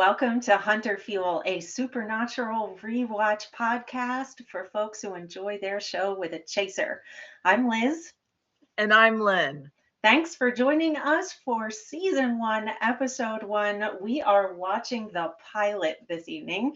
welcome to Hunter Fuel, a supernatural rewatch podcast for folks who enjoy their show with a chaser. I'm Liz. And I'm Lynn. Thanks for joining us for season 1, episode 1. We are watching the pilot this evening.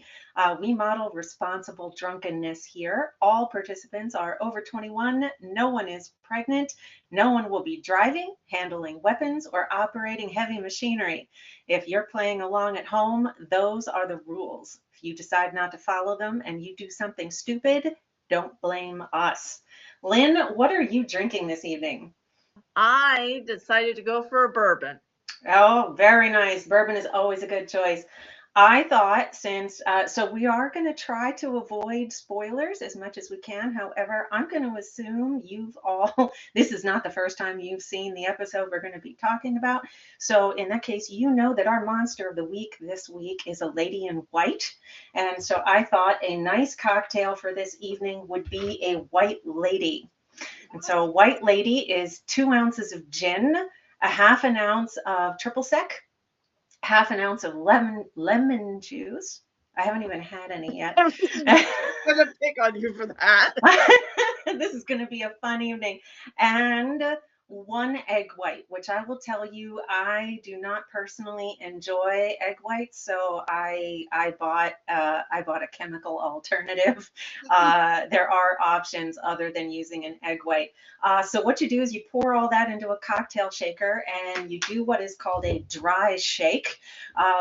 We model responsible drunkenness here. All participants are over 21. No one is pregnant. No one will be driving, handling weapons, or operating heavy machinery. If you're playing along at home, those are the rules. If you decide not to follow them and you do something stupid, don't blame us. Lynn, what are you drinking this evening? I decided to go for a bourbon. Oh, very nice. Bourbon is always a good choice. I thought so we are going to try to avoid spoilers as much as we can. However, I'm going to assume this is not the first time you've seen the episode we're going to be talking about. So in that case, you know that our monster of the week this week is a lady in white. And so I thought a nice cocktail for this evening would be a white lady. And so white lady is 2 ounces of gin, a half an ounce of triple sec, half an ounce of lemon juice. I haven't even had any yet. I'm gonna pick on you for that. This is going to be a fun evening. And 1 egg white, which I will tell you, I do not personally enjoy egg whites, so I bought a chemical alternative. There are options other than using an egg white. So what you do is you pour all that into a cocktail shaker and you do what is called a dry shake,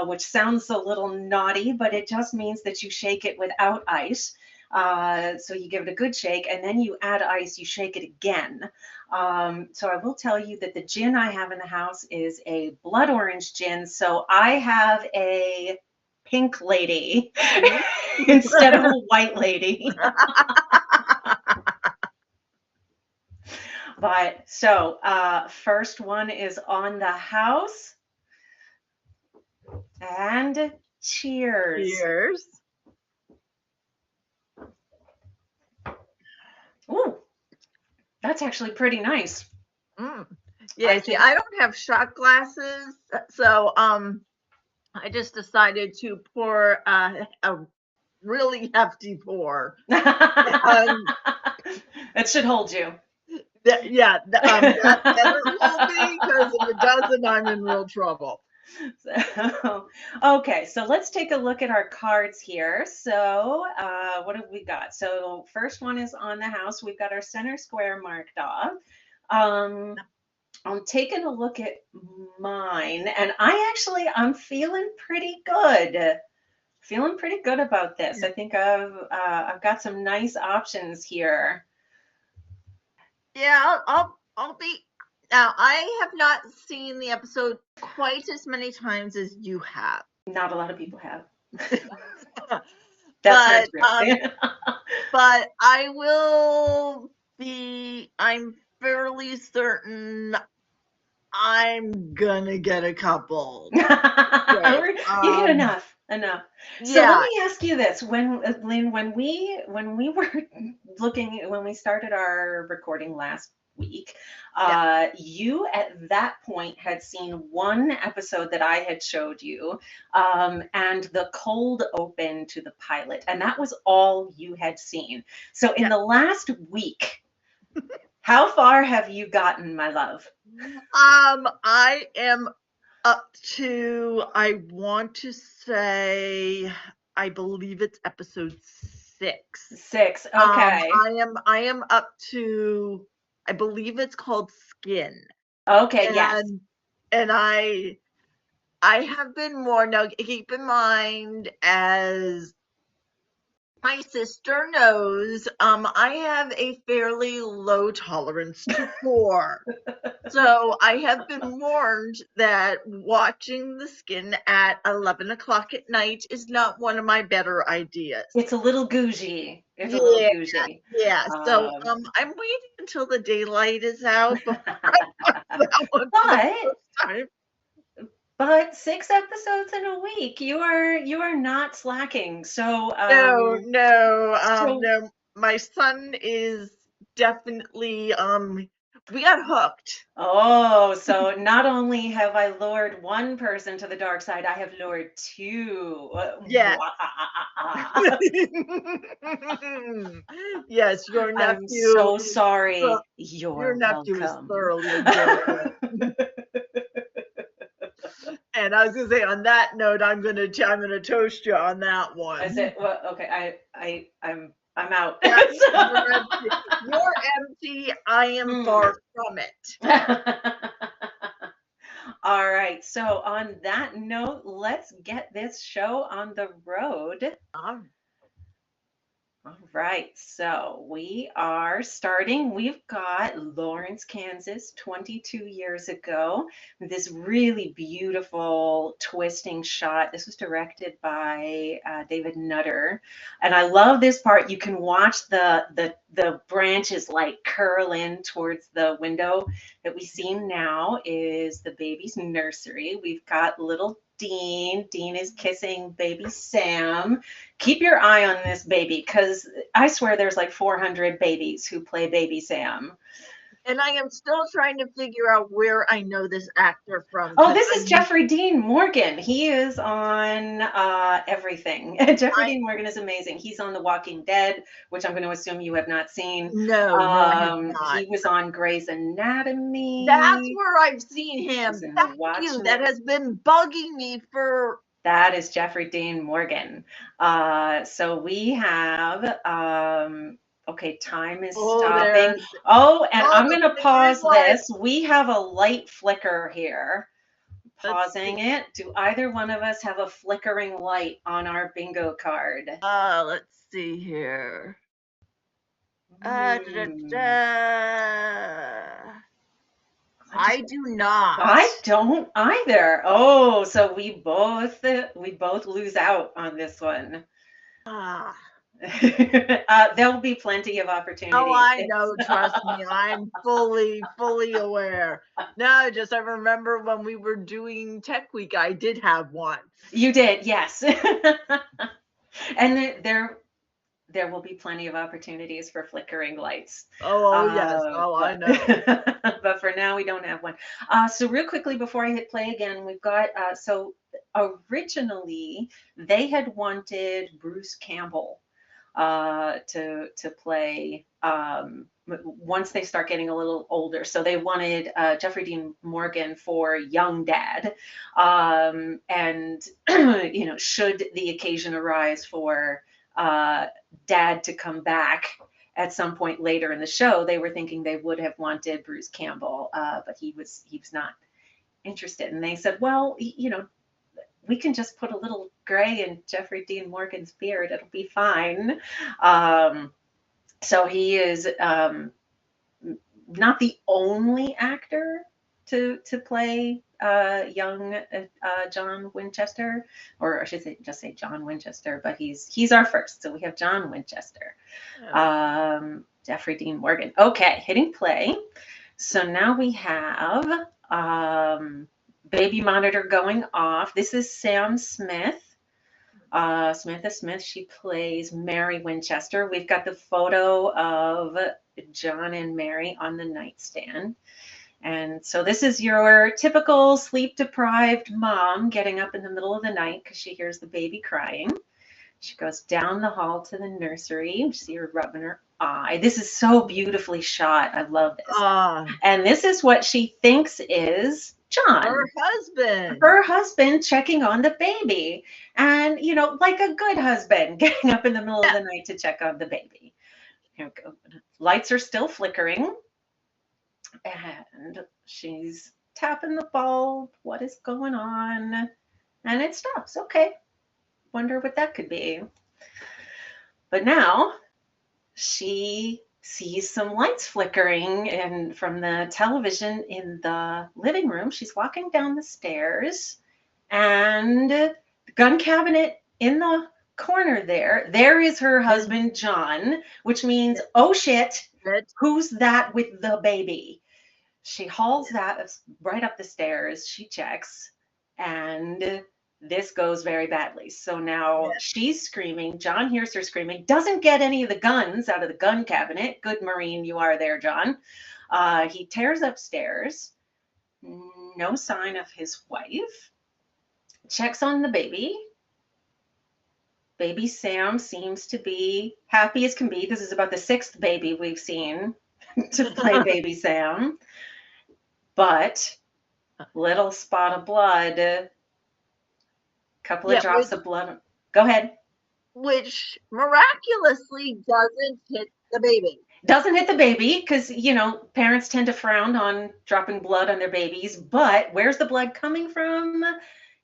which sounds a little naughty, but it just means that you shake it without ice. So you give it a good shake and then you add ice, you shake it again. So I will tell you that the gin I have in the house is a blood orange gin. So I have a pink lady instead of a white lady. But so first one is on the house. And cheers. Cheers. Ooh, that's actually pretty nice. Yeah, see, I don't have shot glasses, so I just decided to pour a really hefty pour. That should hold you. That will be, because if it doesn't, I'm in real trouble. Okay, so let's take a look at our cards here. So what have we got? So first one is on the house. We've got our center square marked off. I'm taking a look at mine, and I'm feeling pretty good. Feeling pretty good about this. I think I've got some nice options here. Yeah, I'll be. Now, I have not seen the episode quite as many times as you have. Not a lot of people have. That's but I will be. I'm fairly certain I'm gonna get a couple. You get enough. So let me ask you this: Lynn, when we started our recording last week, you at that point had seen 1 episode that I had showed you, and the cold open to the pilot, and that was all you had seen. So in the last week, how far have you gotten, my love? I am up to, I want to say, I believe it's episode 6. 6, okay. I am up to, I believe it's called Skin. Okay, yes. And I have been warned. Now, keep in mind, as my sister knows, I have a fairly low tolerance to gore. So I have been warned that watching the Skin at 11 o'clock at night is not one of my better ideas. It's a little gougey. It's a little gougey. Yeah. So I'm waiting until the daylight is out before I watch that one for the first time. But 6 episodes in a week, you are not slacking. So no. My son is definitely We got hooked. Oh, so not only have I lured one person to the dark side, I have lured two. Yeah. Yes, I'm so uh, sorry. your You're nephew is welcome. thoroughly enjoying it. And I was gonna say, on that note, I'm gonna toast you on that I said, one. well, okay, I'm out. Yeah, you're empty. You're empty. I am Hmm. far from it. All right. So on that note, let's get this show on the road. Um, All right, so we are starting. We've got Lawrence, Kansas, 22 years ago. This really beautiful twisting shot. This was directed by David Nutter, and I love this part. You can watch the branches like curl in towards the window that we see now is the baby's nursery. We've got little Dean. Dean is kissing baby Sam. Keep your eye on this baby because I swear there's like 400 babies who play baby Sam. and I am still trying to figure out where I know this actor from Oh, because this is Jeffrey Dean Morgan. He is on everything. Jeffrey I Dean Morgan is amazing. He's on The Walking Dead, which I'm going to assume you have not seen. no, I have not. He was on Grey's That's Anatomy. where I've seen He's him. in Thank you. That Watchmen. has been bugging me for. That is Jeffrey Dean Morgan. So we have, okay, time is Oh, stopping. there's. Oh, and Oh, I'm the going to flickering pause light. this. We have a light flicker here. Let's see. Pausing it. Do either one of us have a flickering light on our bingo card? Let's see here. Da, da, Hmm. da. I just I do not. I don't either. Oh, so we both lose out on this one. Ah. There'll be plenty of Oh, opportunities. I know. Trust me. I'm fully aware. No, just I remember when we were doing Tech Week, I did have one. You did, yes. And there will be plenty of opportunities for flickering lights. Oh, yes. Oh, I But, know. but for now, we don't have one. So real quickly before I hit play again, we've got, so originally they had wanted Bruce Campbell to play once they start getting a little older. So they wanted Jeffrey Dean Morgan for young dad, and should the occasion arise for dad to come back at some point later in the show, they were thinking they would have wanted Bruce Campbell, but he was not interested. And they said, well, we can just put a little gray in Jeffrey Dean Morgan's beard. It'll be fine. Um, so he is not the only actor to play young John Winchester, or I should say just say John Winchester, but he's our first. So we have John Winchester, Jeffrey Dean Morgan. Okay, hitting play. So now we have baby monitor going off. This is Sam Smith. Samantha Smith, she plays Mary Winchester. We've got the photo of John and Mary on the nightstand. And so this is your typical sleep deprived mom getting up in the middle of the night because she hears the baby crying. She goes down the hall to the nursery. You see her rubbing her eye. This is so beautifully shot. I love this. And this is what she thinks is John, her husband checking on the baby. And, like a good husband, getting up in the middle of the night to check on the baby. Here we go. Lights are still flickering. And she's tapping the bulb. What is going on? And it stops. Okay. Wonder what that could be. But now she sees some lights flickering and from the television in the living room. She's walking down the stairs and the gun cabinet in the corner there is her husband John, which means, oh shit, who's that with the baby? She hauls that right up the stairs. She checks, and this goes very badly. So now she's screaming. John hears her screaming, doesn't get any of the guns out of the gun cabinet. Good Marine you are there, John. He tears upstairs, no sign of his wife, checks on the baby. Baby Sam seems to be happy as can be. This is about the sixth baby we've seen to play Baby Sam. But little spot of blood, couple of Yeah, drops of blood. Go ahead. which miraculously doesn't hit the baby. Doesn't hit the baby because, parents tend to frown on dropping blood on their babies. But where's the blood coming from?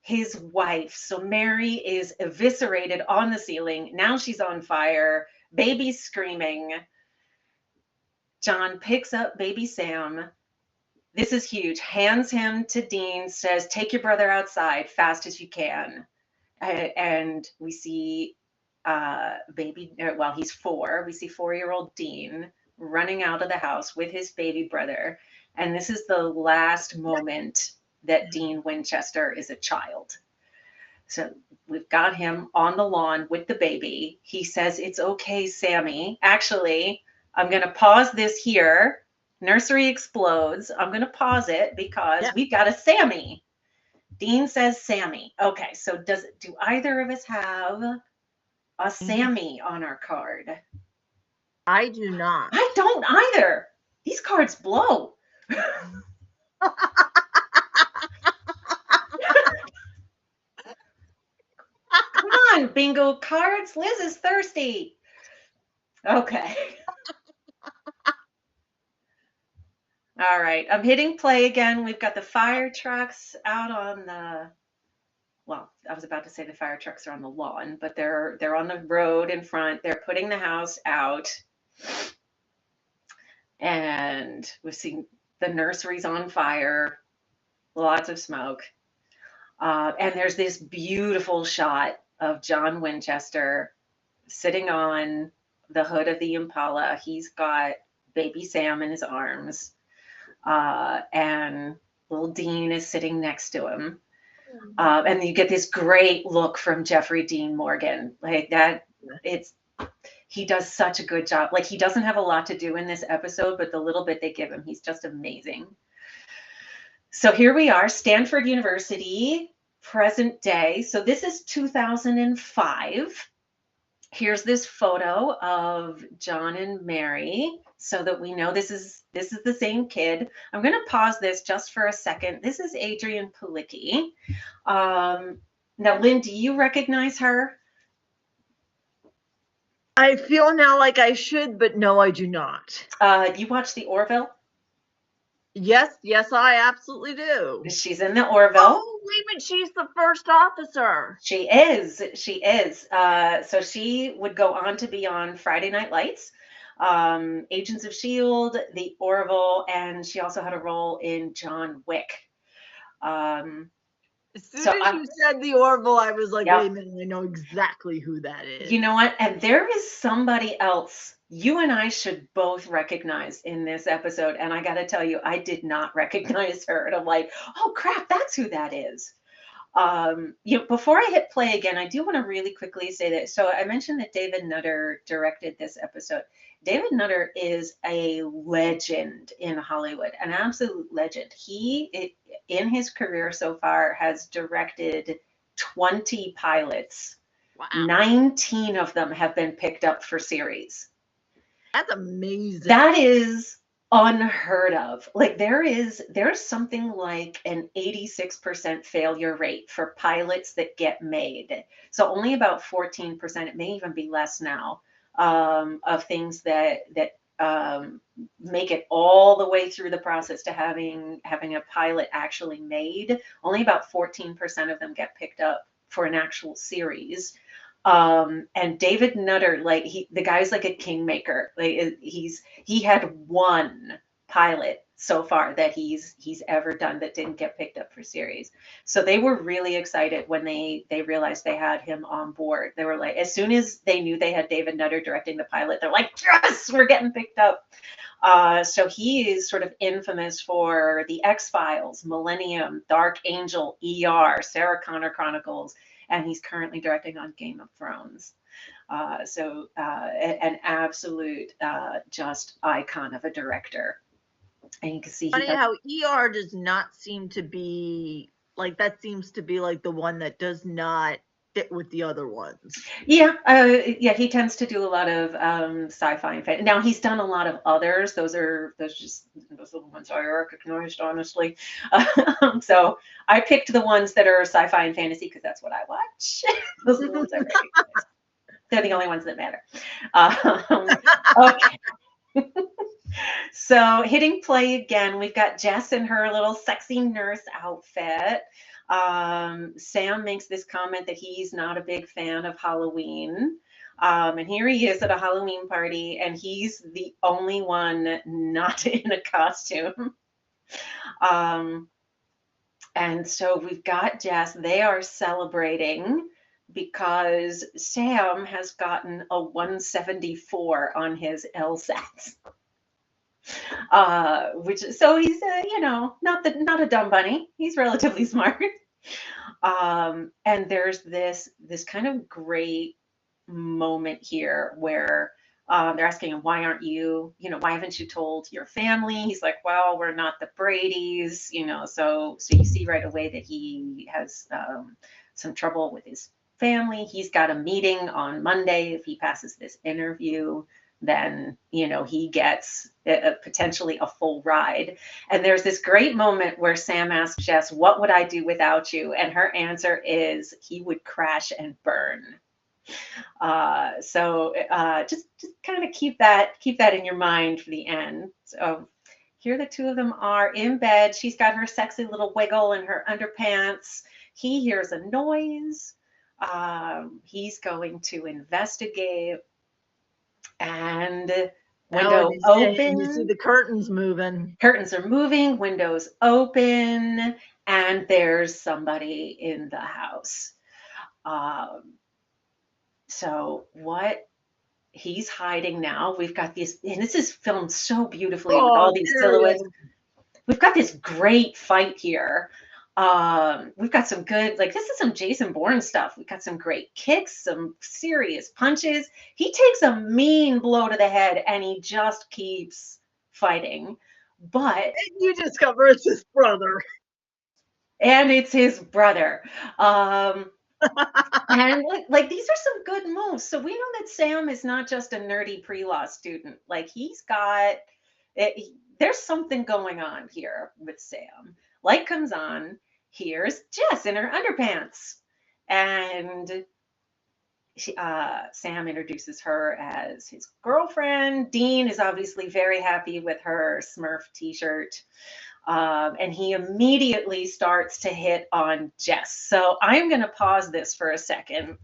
His wife. So Mary is eviscerated on the ceiling. Now she's on fire. Baby's screaming. John picks up baby Sam. This is huge. Hands him to Dean, says, take your brother outside fast as you can. And we see he's 4. We see 4-year-old Dean running out of the house with his baby brother. And this is the last moment that Dean Winchester is a child. So we've got him on the lawn with the baby. He says, it's okay, Sammy. Actually, I'm going to pause this here. Nursery explodes. I'm going to pause it because we've got a Sammy. Dean says Sammy. Okay, so do either of us have a Sammy on our card? I do not. I don't either. These cards blow. Come on, bingo cards. Liz is thirsty. Okay. All right, I'm hitting play again. We've got the fire trucks out on the, well, I was about to say the fire trucks are on the lawn, but they're on the road in front. They're putting the house out. And we've seen the nursery's on fire, lots of smoke. And there's this beautiful shot of John Winchester sitting on the hood of the Impala. He's got baby Sam in his arms. And little Dean is sitting next to him. And you get this great look from Jeffrey Dean Morgan. Like that, he does such a good job. Like, he doesn't have a lot to do in this episode, but the little bit they give him, he's just amazing. So here we are, Stanford University, present day. So this is 2005. Here's this photo of John and Mary so that we know this is the same kid. I'm going to pause this just for a second. This is Adrienne Palicki. Now, Lynn, do you recognize her? I feel now like I should, but no, I do not. You watch the Orville? Yes, I absolutely do. She's in the Orville. Oh, wait a minute, she's the first officer. She is. So she would go on to be on Friday Night Lights, Agents of S.H.I.E.L.D., the Orville, and she also had a role in John Wick. As soon as you said the Orville, I was like, wait a minute, I know exactly who that is. You know what? And there is somebody else you and I should both recognize in this episode. And I got to tell you, I did not recognize her. And I'm like, oh, crap, that's who that is. Before I hit play again, I do want to really quickly say that. So I mentioned that David Nutter directed this episode. David Nutter is a legend in Hollywood, an absolute legend. He, in his career so far, has directed 20 pilots. Wow. 19 of them have been picked up for series. That's amazing. That is unheard of. Like, there's something like an 86% failure rate for pilots that get made. So only about 14%, it may even be less now, of things that make it all the way through the process to having a pilot actually made. Only about 14% of them get picked up for an actual series. And David Nutter, like, the guy's like a kingmaker. Like, he had one pilot so far that he's ever done that didn't get picked up for series. So they were really excited when they realized they had him on board. They were like, as soon as they knew they had David Nutter directing the pilot, they're like, yes, we're getting picked up. So he is sort of infamous for the X-Files, Millennium, Dark Angel, ER, Sarah Connor Chronicles, and he's currently directing on Game of Thrones. So an absolute just icon of a director. And you can see he Funny got, how ER does not seem to be like that seems to be like the one that does not fit with the other ones. yeah, yeah, he tends to do a lot of sci-fi and fantasy. Now he's done a lot of others. Those are the ones I recognized, honestly. So I picked the ones that are sci-fi and fantasy because that's what I watch. Those are the ones I recognize. They're the only ones that matter. Um, okay. So hitting play again, we've got Jess in her little sexy nurse outfit. Sam makes this comment that he's not a big fan of Halloween. And here he is at a Halloween party, and he's the only one not in a costume. Um, and so we've got Jess. They are celebrating because Sam has gotten a 174 on his LSATs. Which so he's not a dumb bunny. He's relatively smart. And there's this kind of great moment here where they're asking him, why aren't you, why haven't you told your family? He's like, well, we're not the Bradys, so you see right away that he has some trouble with his family. He's got a meeting on Monday. If he passes this interview, then he gets potentially a full ride. And there's this great moment where Sam asks Jess, what would I do without you? And her answer is, he would crash and burn. Just kind of keep that in your mind for the end. So here the two of them are in bed. She's got her sexy little wiggle in her underpants. He hears a noise. He's going to investigate, and window And you see open. the curtains moving. Curtains are moving, windows open, and there's somebody in the house. Um, so what he's hiding now, we've got these, and this is filmed so beautifully with Oh, all these there he silhouettes. is. We've got this great fight here. We've got some good, like this is some Jason Bourne stuff. We've got some great kicks, some serious punches. He takes a mean blow to the head and he just keeps fighting. But And you discover it's his brother. and it's his brother. And like these are some good moves. So we know that Sam is not just a nerdy pre-law student. Like he's got there's something going on here with Sam. Light comes on. Here's Jess in her underpants, and Sam introduces her as his girlfriend. Dean is obviously very happy with her Smurf T-shirt. And he immediately starts to hit on Jess. So I'm going to pause this for a second.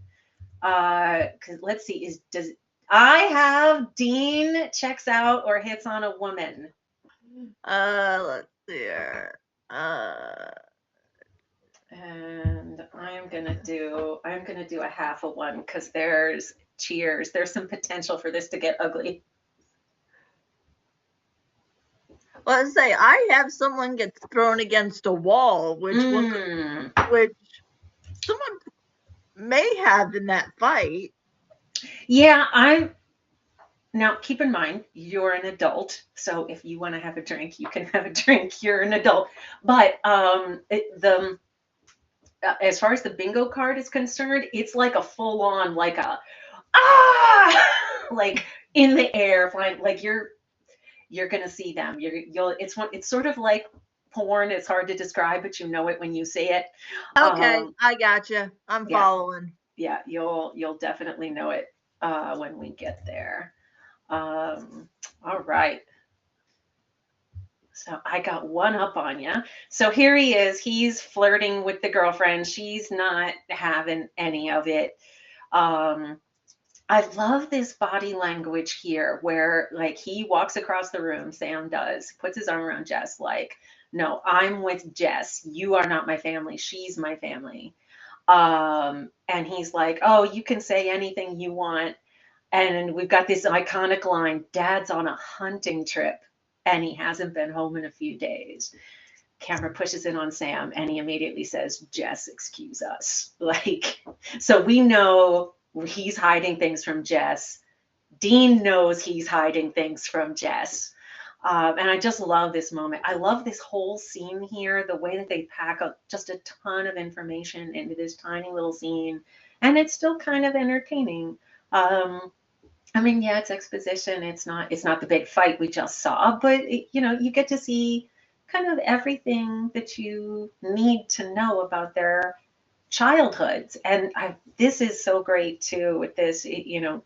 Because let's see, does I have Dean checks out or hits on a woman? Let's see here. And I'm gonna do a half of one because there's cheers. There's some potential for this to get ugly. Let's say I have someone gets thrown against a wall, which someone may have in that fight. Yeah, now keep in mind you're an adult, so if you want to have a drink, you can have a drink. You're an adult, but as far as the bingo card is concerned, it's like a full on like a like in the air, flying like you're gonna see them. It's sort of like porn. It's hard to describe, but you know it when you see it. Okay, I gotcha. I'm Yeah, following. yeah, you'll definitely know it when we get there. All right. So I got one up on you. So here he is. He's flirting with the girlfriend. She's not having any of it. Um, I love this body language here where like he walks across the room, Sam does, puts his arm around Jess like, no, I'm with Jess. You are not my family. She's my family. And he's like, oh, you can say anything you want. And we've got this iconic line, Dad's on a hunting trip and he hasn't been home in a few days. Camera pushes in on Sam and he immediately says, Jess, excuse us. Like, so we know he's hiding things from Jess. Dean knows he's hiding things from Jess. And I just love this moment. I love this whole scene here, the way that they pack up just a ton of information into this tiny little scene, and it's still kind of entertaining. Um, I mean, yeah, it's exposition. It's not the big fight we just saw, but you get to see kind of everything that you need to know about their childhoods. And this is so great too with this, when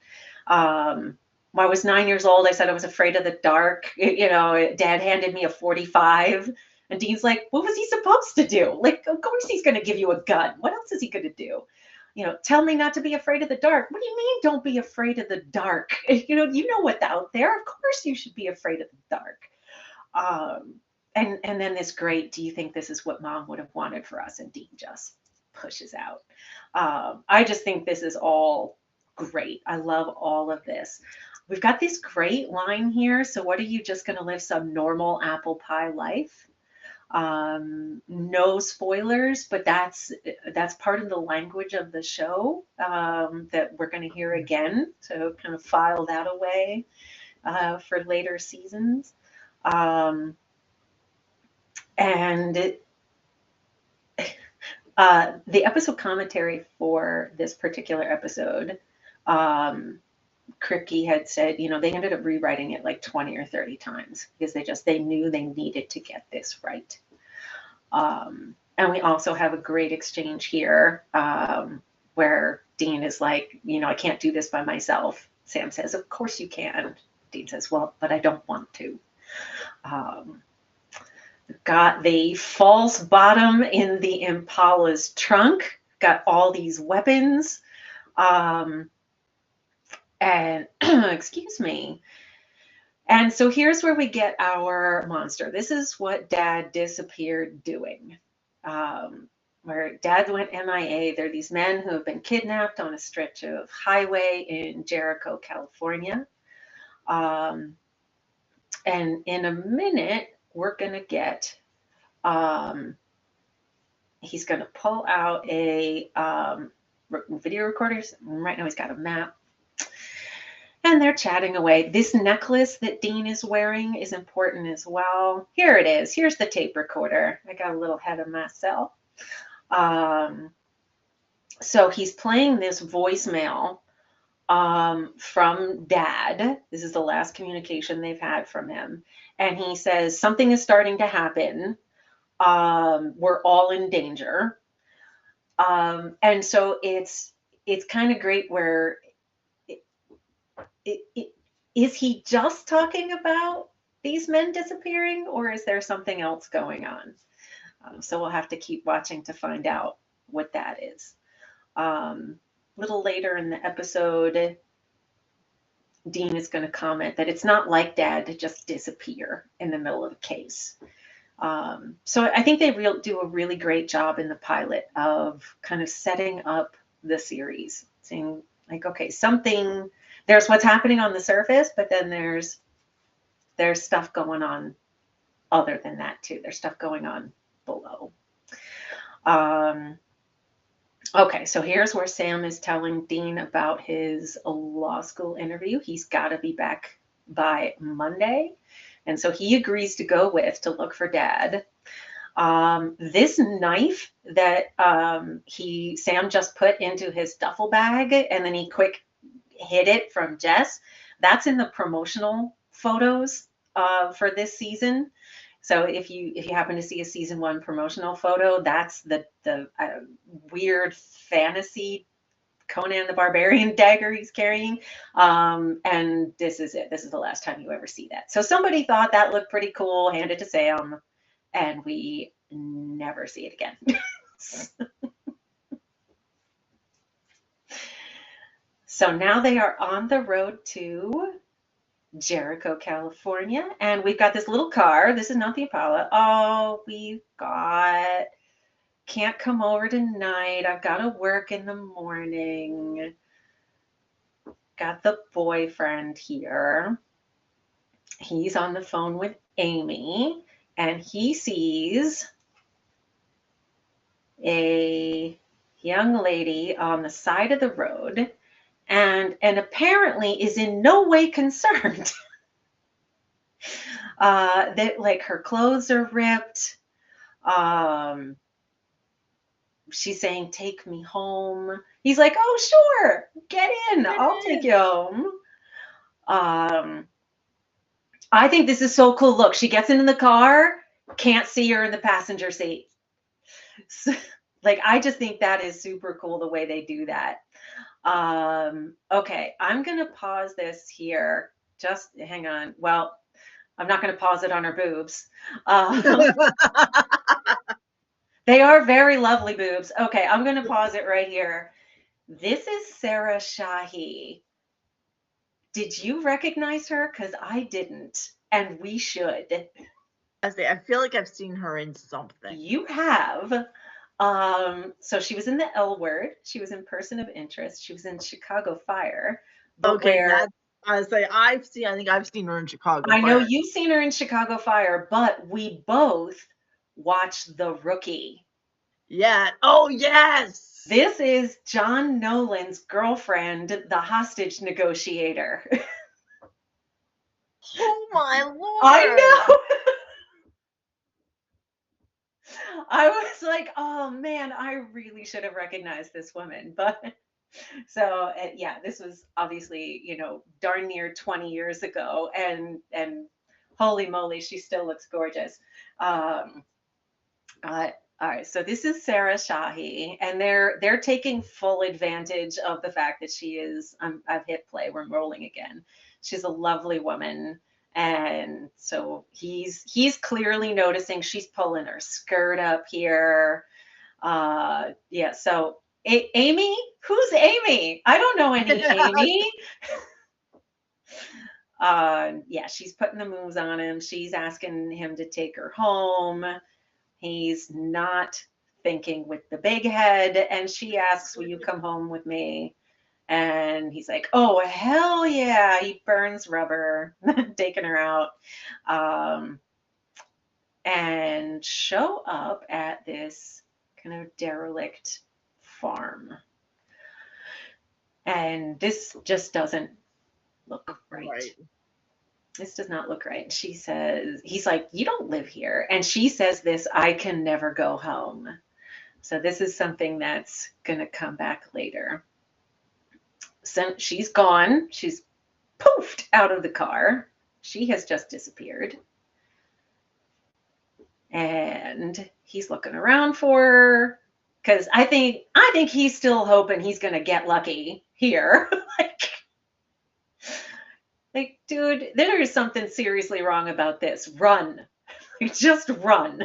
I was 9 years old, I said I was afraid of the dark. Dad handed me a 45. And Dean's like, what was he supposed to do? Like, of course he's going to give you a gun. What else is he going to do? Tell me not to be afraid of the dark. What do you mean don't be afraid of the dark? You know what's out there. Of course you should be afraid of the dark. Um, and then this great, do you think this is what mom would have wanted for us? And Dean just pushes out. I just think this is all great. I love all of this. We've got this great line here. So what are you, just going to live some normal apple pie life? No spoilers, but that's part of the language of the show, that we're going to hear again. So kind of file that away for later seasons. And the episode commentary for this particular episode, Kripke had said, they ended up rewriting it like 20 or 30 times because they knew they needed to get this right. And we also have a great exchange here, where Dean is like, I can't do this by myself. Sam says, of course you can. Dean says, well, but I don't want to. Got the false bottom in the Impala's trunk, got all these weapons. And excuse me. And so here's where we get our monster. This is what Dad disappeared doing. Where Dad went MIA. There are these men who have been kidnapped on a stretch of highway in Jericho, California. And in a minute, we're going to get, he's going to pull out a video recorder. Right now he's got a map. And they're chatting away. This necklace that Dean is wearing is important as well. Here it is. Here's the tape recorder. I got a little ahead of myself. So he's playing this voicemail from Dad. This is the last communication they've had from him. And he says, something is starting to happen. We're all in danger. And so it's kind of great where is he just talking about these men disappearing, or is there something else going on? So we'll have to keep watching to find out what that is. A little later in the episode, Dean is going to comment that it's not like Dad to just disappear in the middle of a case. So I think they do a really great job in the pilot of kind of setting up the series, saying like, okay, there's what's happening on the surface, but then there's stuff going on other than that too. There's stuff going on below. Okay, so here's where Sam is telling Dean about his law school interview. He's got to be back by Monday. And so he agrees to go to look for Dad. This knife that Sam just put into his duffel bag and then he quick hid it from Jess, that's in the promotional photos for this season. So if you happen to see a season 1 promotional photo, that's the weird fantasy Conan the Barbarian dagger he's carrying. And this is it. This is the last time you ever see that. So somebody thought that looked pretty cool, hand it to Sam, and we never see it again. So now they are on the road to Jericho, California, and we've got this little car. This is not the Impala. Oh, can't come over tonight. I've got to work in the morning. Got the boyfriend here. He's on the phone with Amy, and he sees a young lady on the side of the road and apparently is in no way concerned. That like her clothes are ripped. Um, she's saying, "Take me home." He's like, "Oh, sure, get in. I'll take you home." Um, I think this is so cool. Look, she gets into the car, can't see her in the passenger seat. So, like, I just think that is super cool the way they do that. Okay, I'm gonna pause this here. Just hang on. Well, I'm not gonna pause it on her boobs. Um, they are very lovely boobs. Okay, I'm gonna pause it right here. This is Sarah Shahi. Did you recognize her? Because I didn't, and we should. I feel like I've seen her in something. You have. So she was in the L Word. She was in Person of Interest. She was in Chicago Fire. But Okay, where I think I've seen her in Chicago I know Fire. you've seen her in Chicago Fire, but we both watched The Rookie. Yeah. Oh, yes. This is John Nolan's girlfriend, the hostage negotiator. Oh my I lord. know. I was like, oh man, I really should have recognized this woman. But so yeah, this was obviously, darn near 20 years ago, and holy moly, she still looks gorgeous. Um, all right, so this is Sarah Shahi, and they're taking full advantage of the fact that she is. I've hit play. We're rolling again. She's a lovely woman, and so he's clearly noticing she's pulling her skirt up here. Yeah. So Amy, who's Amy? I don't know any Amy. Yeah, she's putting the moves on him. She's asking him to take her home. He's not thinking with the big head. And she asks, "Will you come home with me?" And he's like, "Oh, hell yeah." He burns rubber, taking her out. Um, and show up at this kind of derelict farm. And this just doesn't look right. Right. This does not look right. She says, he's like, "You don't live here." And she says this, "I can never go home." So this is something that's going to come back later. So she's gone. She's poofed out of the car. She has just disappeared. And he's looking around for her because I think he's still hoping he's going to get lucky here. like, dude, there is something seriously wrong about this. Run. Just run.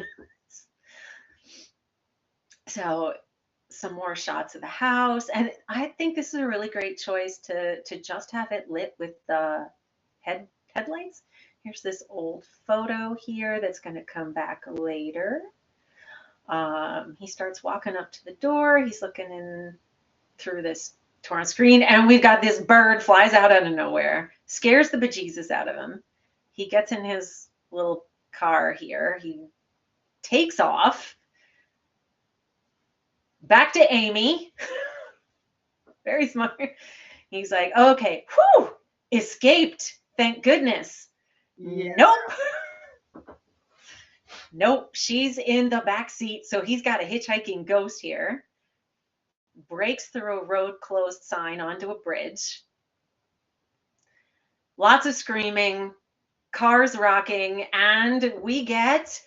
So some more shots of the house, and I think this is a really great choice to just have it lit with the headlights. Here's this old photo here that's going to come back later. He starts walking up to the door. He's looking in through this torn screen, and we've got this bird flies out of nowhere, scares the bejesus out of him. He gets in his little car here. He takes off back to Amy. Very smart. He's like, "Okay, whew, escaped. Thank goodness." Yeah. Nope. Nope. She's in the back seat. So he's got a hitchhiking ghost here. Breaks through a road closed sign onto a bridge. Lots of screaming, cars rocking, and we get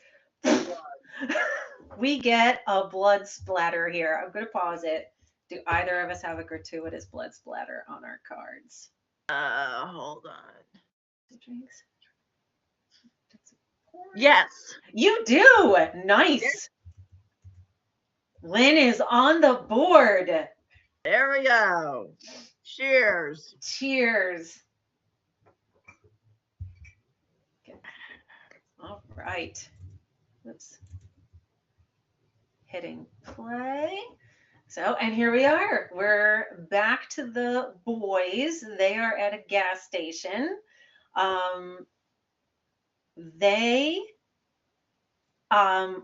a blood splatter here. I'm going to pause it. Do either of us have a gratuitous blood splatter on our cards? Hold on. Drinks. Yes. You do. Nice. Yes. Lynn is on the board. There we go. Cheers. Cheers. All right. Oops. Hitting play. So, and here we are. We're back to the boys. They are at a gas station.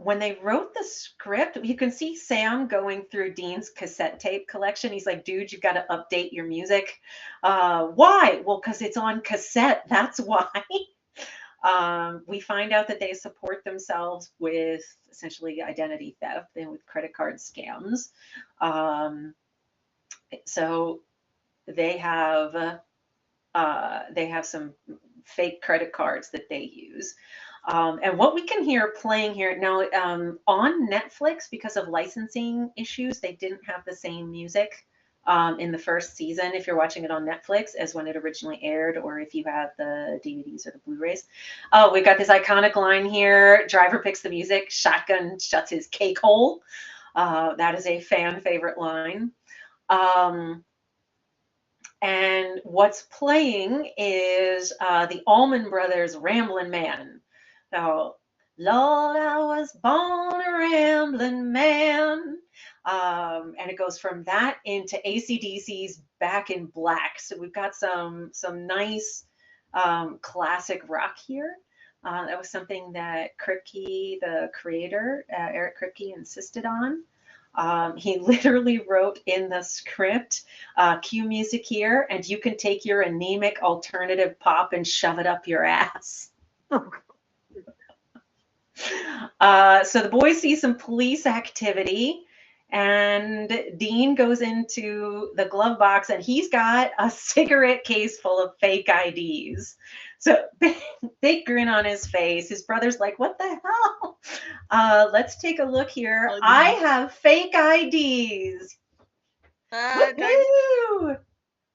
When they wrote the script, you can see Sam going through Dean's cassette tape collection. He's like, "Dude, you've got to update your music." Why? Well, because it's on cassette. That's why. We find out that they support themselves with essentially identity theft and with credit card scams. Um, so they have some fake credit cards that they use. And what we can hear playing here now on Netflix, because of licensing issues, they didn't have the same music in the first season if you're watching it on Netflix as when it originally aired, or if you have the DVDs or the Blu-rays. Oh, we've got this iconic line here. Driver picks the music, shotgun shuts his cake hole. That is a fan favorite line. Um, and what's playing is the Allman Brothers' Ramblin' Man. So, Lord, I was born a rambling man. And it goes from that into AC/DC's Back in Black. So we've got some nice classic rock here. That was something that Kripke, the creator, Eric Kripke, insisted on. He literally wrote in the script, cue music here, and you can take your anemic alternative pop and shove it up your ass. So the boys see some police activity, and Dean goes into the glove box, and he's got a cigarette case full of fake IDs. So big grin on his face. His brother's like, "What the hell?" Let's take a look here. I have fake IDs.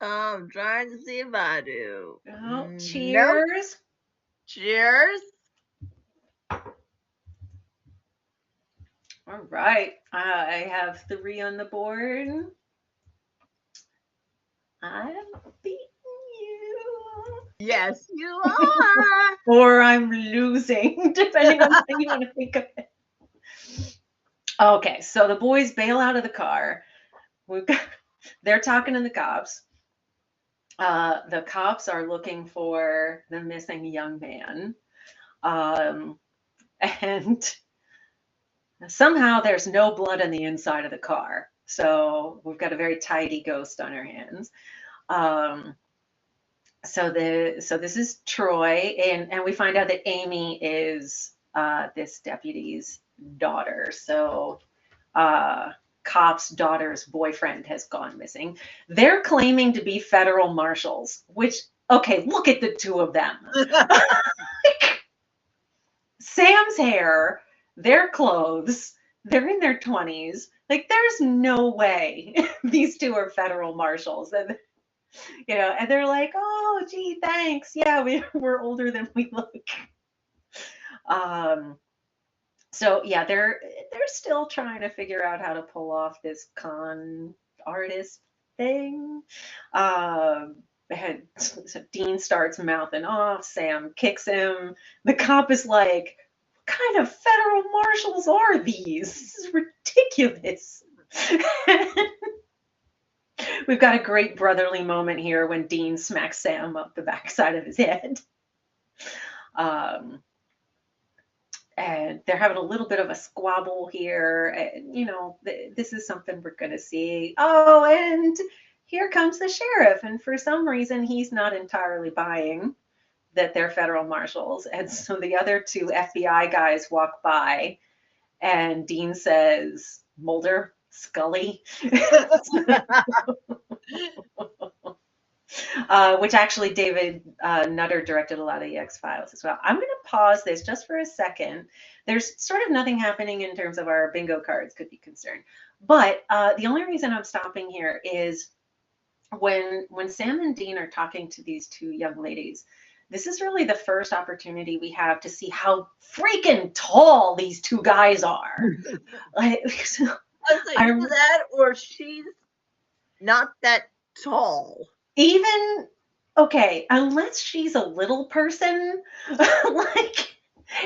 I'm trying to see if I do. Oh, cheers. Nope. Cheers. All right. I have 3 on the board. I'm beating you. Yes, you are. Or I'm losing, depending on how you want to think of it. Okay, so the boys bail out of the car. They're talking to the cops. The cops are looking for the missing young man. And somehow there's no blood on the inside of the car. So we've got a very tidy ghost on our hands. So this is Troy, and we find out that Amy is this deputy's daughter. So cop's daughter's boyfriend has gone missing. They're claiming to be federal marshals, which, okay, look at the two of them. Sam's hair, their clothes, they're in their 20s. Like, there's no way these two are federal marshals. And, and they're like, "Oh, gee, thanks. Yeah, we're older than we look." So yeah, they're still trying to figure out how to pull off this con artist thing. So Dean starts mouthing off. Sam kicks him. The cop is like, "What kind of federal marshals are these? This is ridiculous." We've got a great brotherly moment here when Dean smacks Sam up the backside of his head. And they're having a little bit of a squabble here. And, this is something we're going to see. Oh, and here comes the sheriff. And for some reason, he's not entirely buying that they're federal marshals. And so the other 2 FBI guys walk by, and Dean says, "Mulder, Scully." Which actually David Nutter directed a lot of the X-Files as well. I'm going to pause this just for a second. There's sort of nothing happening in terms of our bingo cards could be concerned. But the only reason I'm stopping here is when Sam and Dean are talking to these 2 young ladies, this is really the first opportunity we have to see how freaking tall these 2 guys are. Either that or she's not that tall. Even, okay, unless she's a little person, like,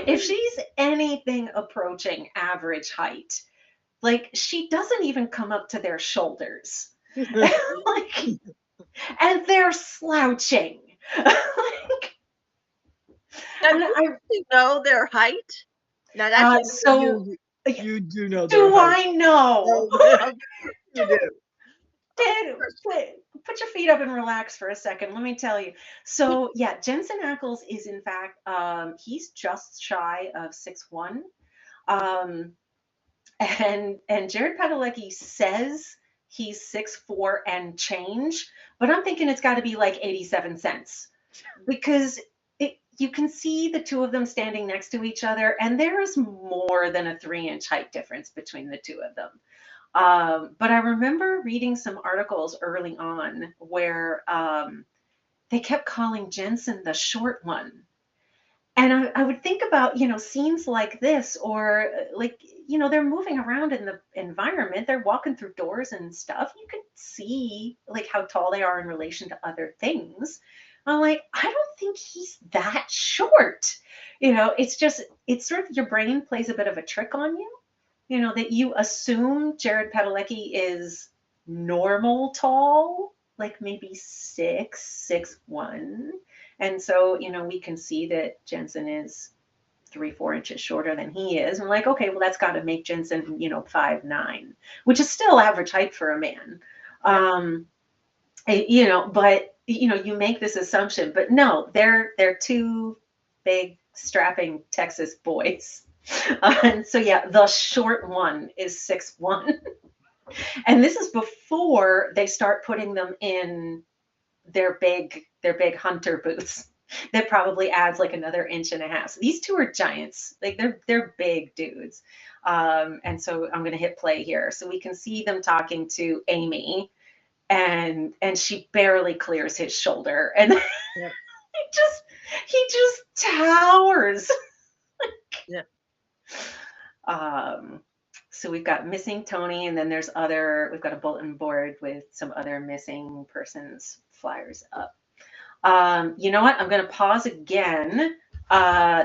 if she's anything approaching average height, like, she doesn't even come up to their shoulders. Like, and they're slouching. Like, and I know their height. Now that's so you do know. Do I know? You do. put your feet up and relax for a second. Let me tell you. So yeah, Jensen Ackles is in fact, he's just shy of 6'1". Um, and Jared Padalecki says he's 6'4" and change, but I'm thinking it's got to be like 87 cents because you can see the two of them standing next to each other, and there is more than a 3-inch height difference between the two of them. But I remember reading some articles early on where they kept calling Jensen the short one. And I would think about, scenes like this, or like, they're moving around in the environment. They're walking through doors and stuff. You could see like how tall they are in relation to other things. I'm like, I don't think he's that short. It's sort of your brain plays a bit of a trick on you, that you assume Jared Padalecki is normal tall, like maybe 6'1". And so, we can see that Jensen is 3-4 inches shorter than he is. I'm like, okay, well, that's got to make Jensen, 5'9", which is still average height for a man. But you make this assumption, but no, they're two big strapping Texas boys. And so yeah, the short one is 6'1". And this is before they start putting them in their big hunter boots. That probably adds like another 1.5 inches. So these two are giants. Like they're big dudes. And so I'm gonna hit play here. So we can see them talking to Amy, and she barely clears his shoulder. And Yep. he just towers. Yeah. So we've got missing Tony, and then we've got a bulletin board with some other missing persons flyers up. You know what? I'm going to pause again.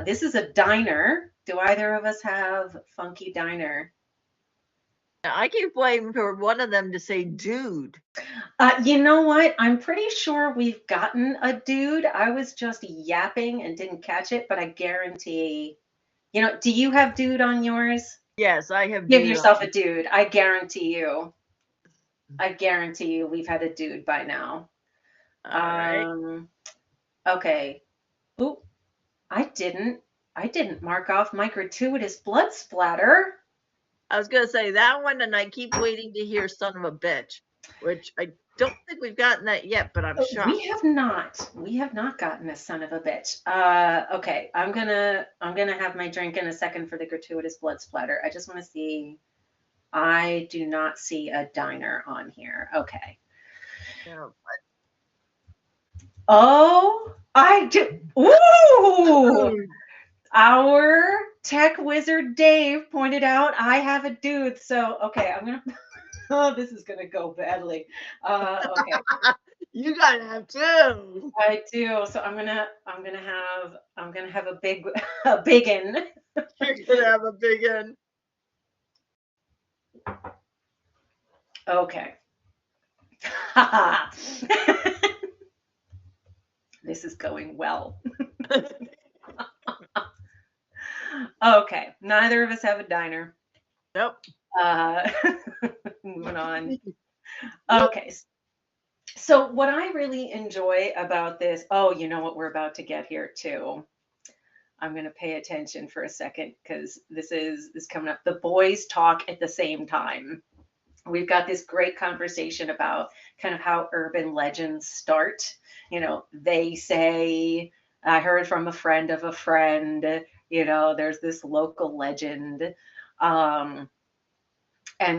This is a diner. Do either of us have funky diner? I keep waiting for one of them to say dude. You know what? I'm pretty sure we've gotten a dude. I was just yapping and didn't catch it, but I guarantee, do you have dude on yours? Yes, I have. Give yourself a dude. I guarantee you we've had a dude by now. All right. Okay. Oop. I didn't mark off my gratuitous blood splatter. I was going to say that one, and I keep waiting to hear son of a bitch, which I don't think we've gotten that yet, but I'm shocked. We have not gotten a son of a bitch. Okay, I'm gonna have my drink in a second for the gratuitous blood splatter. I just want to see. I do not see a diner on here. Okay. No. Oh, I do. Ooh! Our tech wizard Dave pointed out I have a dude. So, okay, I'm going to, oh, this is going to go badly. Okay. You got to have two. I do. So I'm going to have a biggin. You're going to have a biggin. Okay. This is going well. Okay, neither of us have a diner. Nope. Moving on. Okay, so what I really enjoy about this, you know what we're about to get here too. I'm going to pay attention for a second because this is coming up. The boys talk at the same time. We've got this great conversation about kind of how urban legends start. They say, I heard from a friend of a friend, there's this local legend. And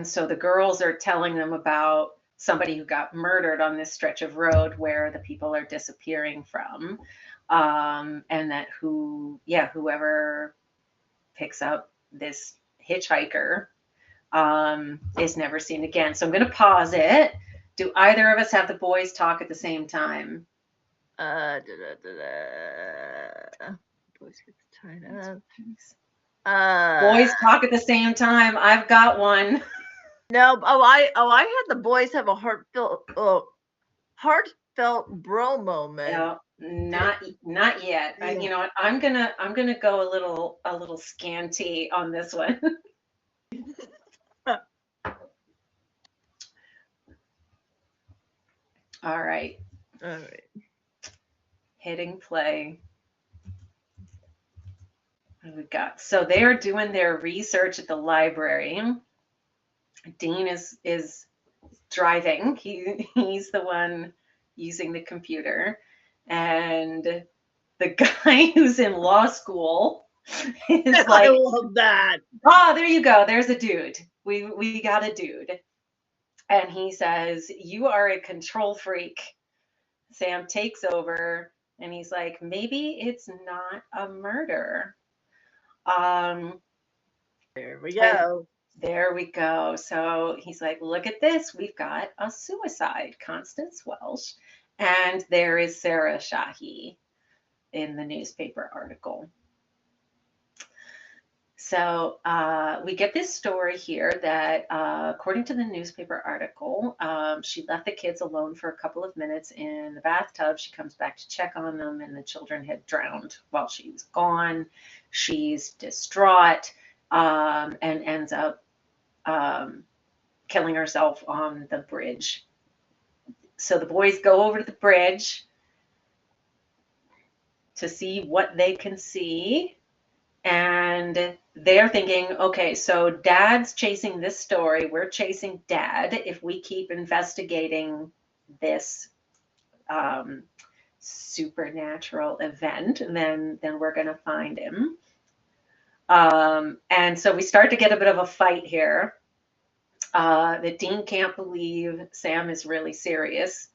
so the girls are telling them about somebody who got murdered on this stretch of road where the people are disappearing from. And that whoever picks up this hitchhiker is never seen again. So I'm going to pause it. Do either of us have the boys talk at the same time? Boys get tied up. Boys talk at the same time. I've got one. No. I had the boys have a heartfelt bro moment. No, not yet. Yeah. You know what? I'm gonna go a little scanty on this one. All right, All right. hitting play. What do we got? So they are doing their research at the library. Dean is driving. He's the one using the computer, and the guy who's in law school is I like, love that. "Oh, there you go. There's a dude. We got a dude." And he says, "You are a control freak." Sam takes over, and he's like, "Maybe it's not a murder." Um, There we and go. there we go. So he's like, "Look at this. We've got a suicide, Constance Welsh, and there is Sarah Shahi in the newspaper article." So we get this story here that, according to the newspaper article, she left the kids alone for a couple of minutes in the bathtub. She comes back to check on them, and the children had drowned while she was gone. She's distraught, and ends up killing herself on the bridge. So the boys go over to the bridge to see what they can see. And they're thinking, okay, so dad's chasing this story. We're chasing dad. If we keep investigating this supernatural event, then we're going to find him. And so we start to get a bit of a fight here. That Dean can't believe Sam is really serious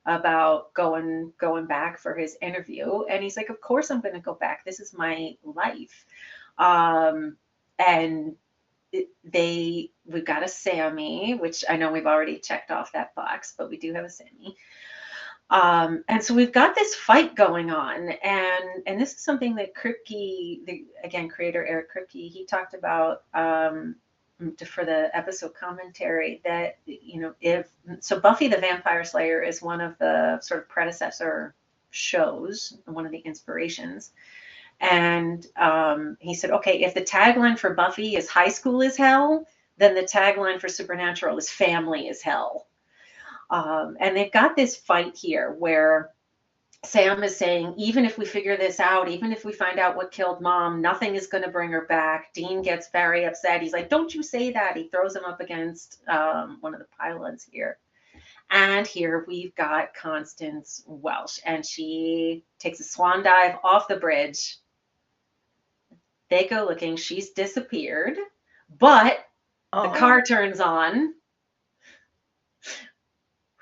about going back for his interview, and he's like, of course I'm going to go back, this is my life. And we've got a Sammy, which I know we've already checked off that box, but we do have a Sammy. And so we've got this fight going on, and this is something that Kripke, again, creator Eric Kripke, he talked about for the episode commentary, that, if so, Buffy the Vampire Slayer is one of the sort of predecessor shows, one of the inspirations. And he said, okay, if the tagline for Buffy is high school is hell, then the tagline for Supernatural is family is hell. And they've got this fight here where Sam is saying, even if we figure this out, even if we find out what killed mom, nothing is going to bring her back. Dean gets very upset. He's like, don't you say that. He throws him up against one of the pylons here. And here we've got Constance Welsh, and she takes a swan dive off the bridge. They go looking. She's disappeared, but the car turns on.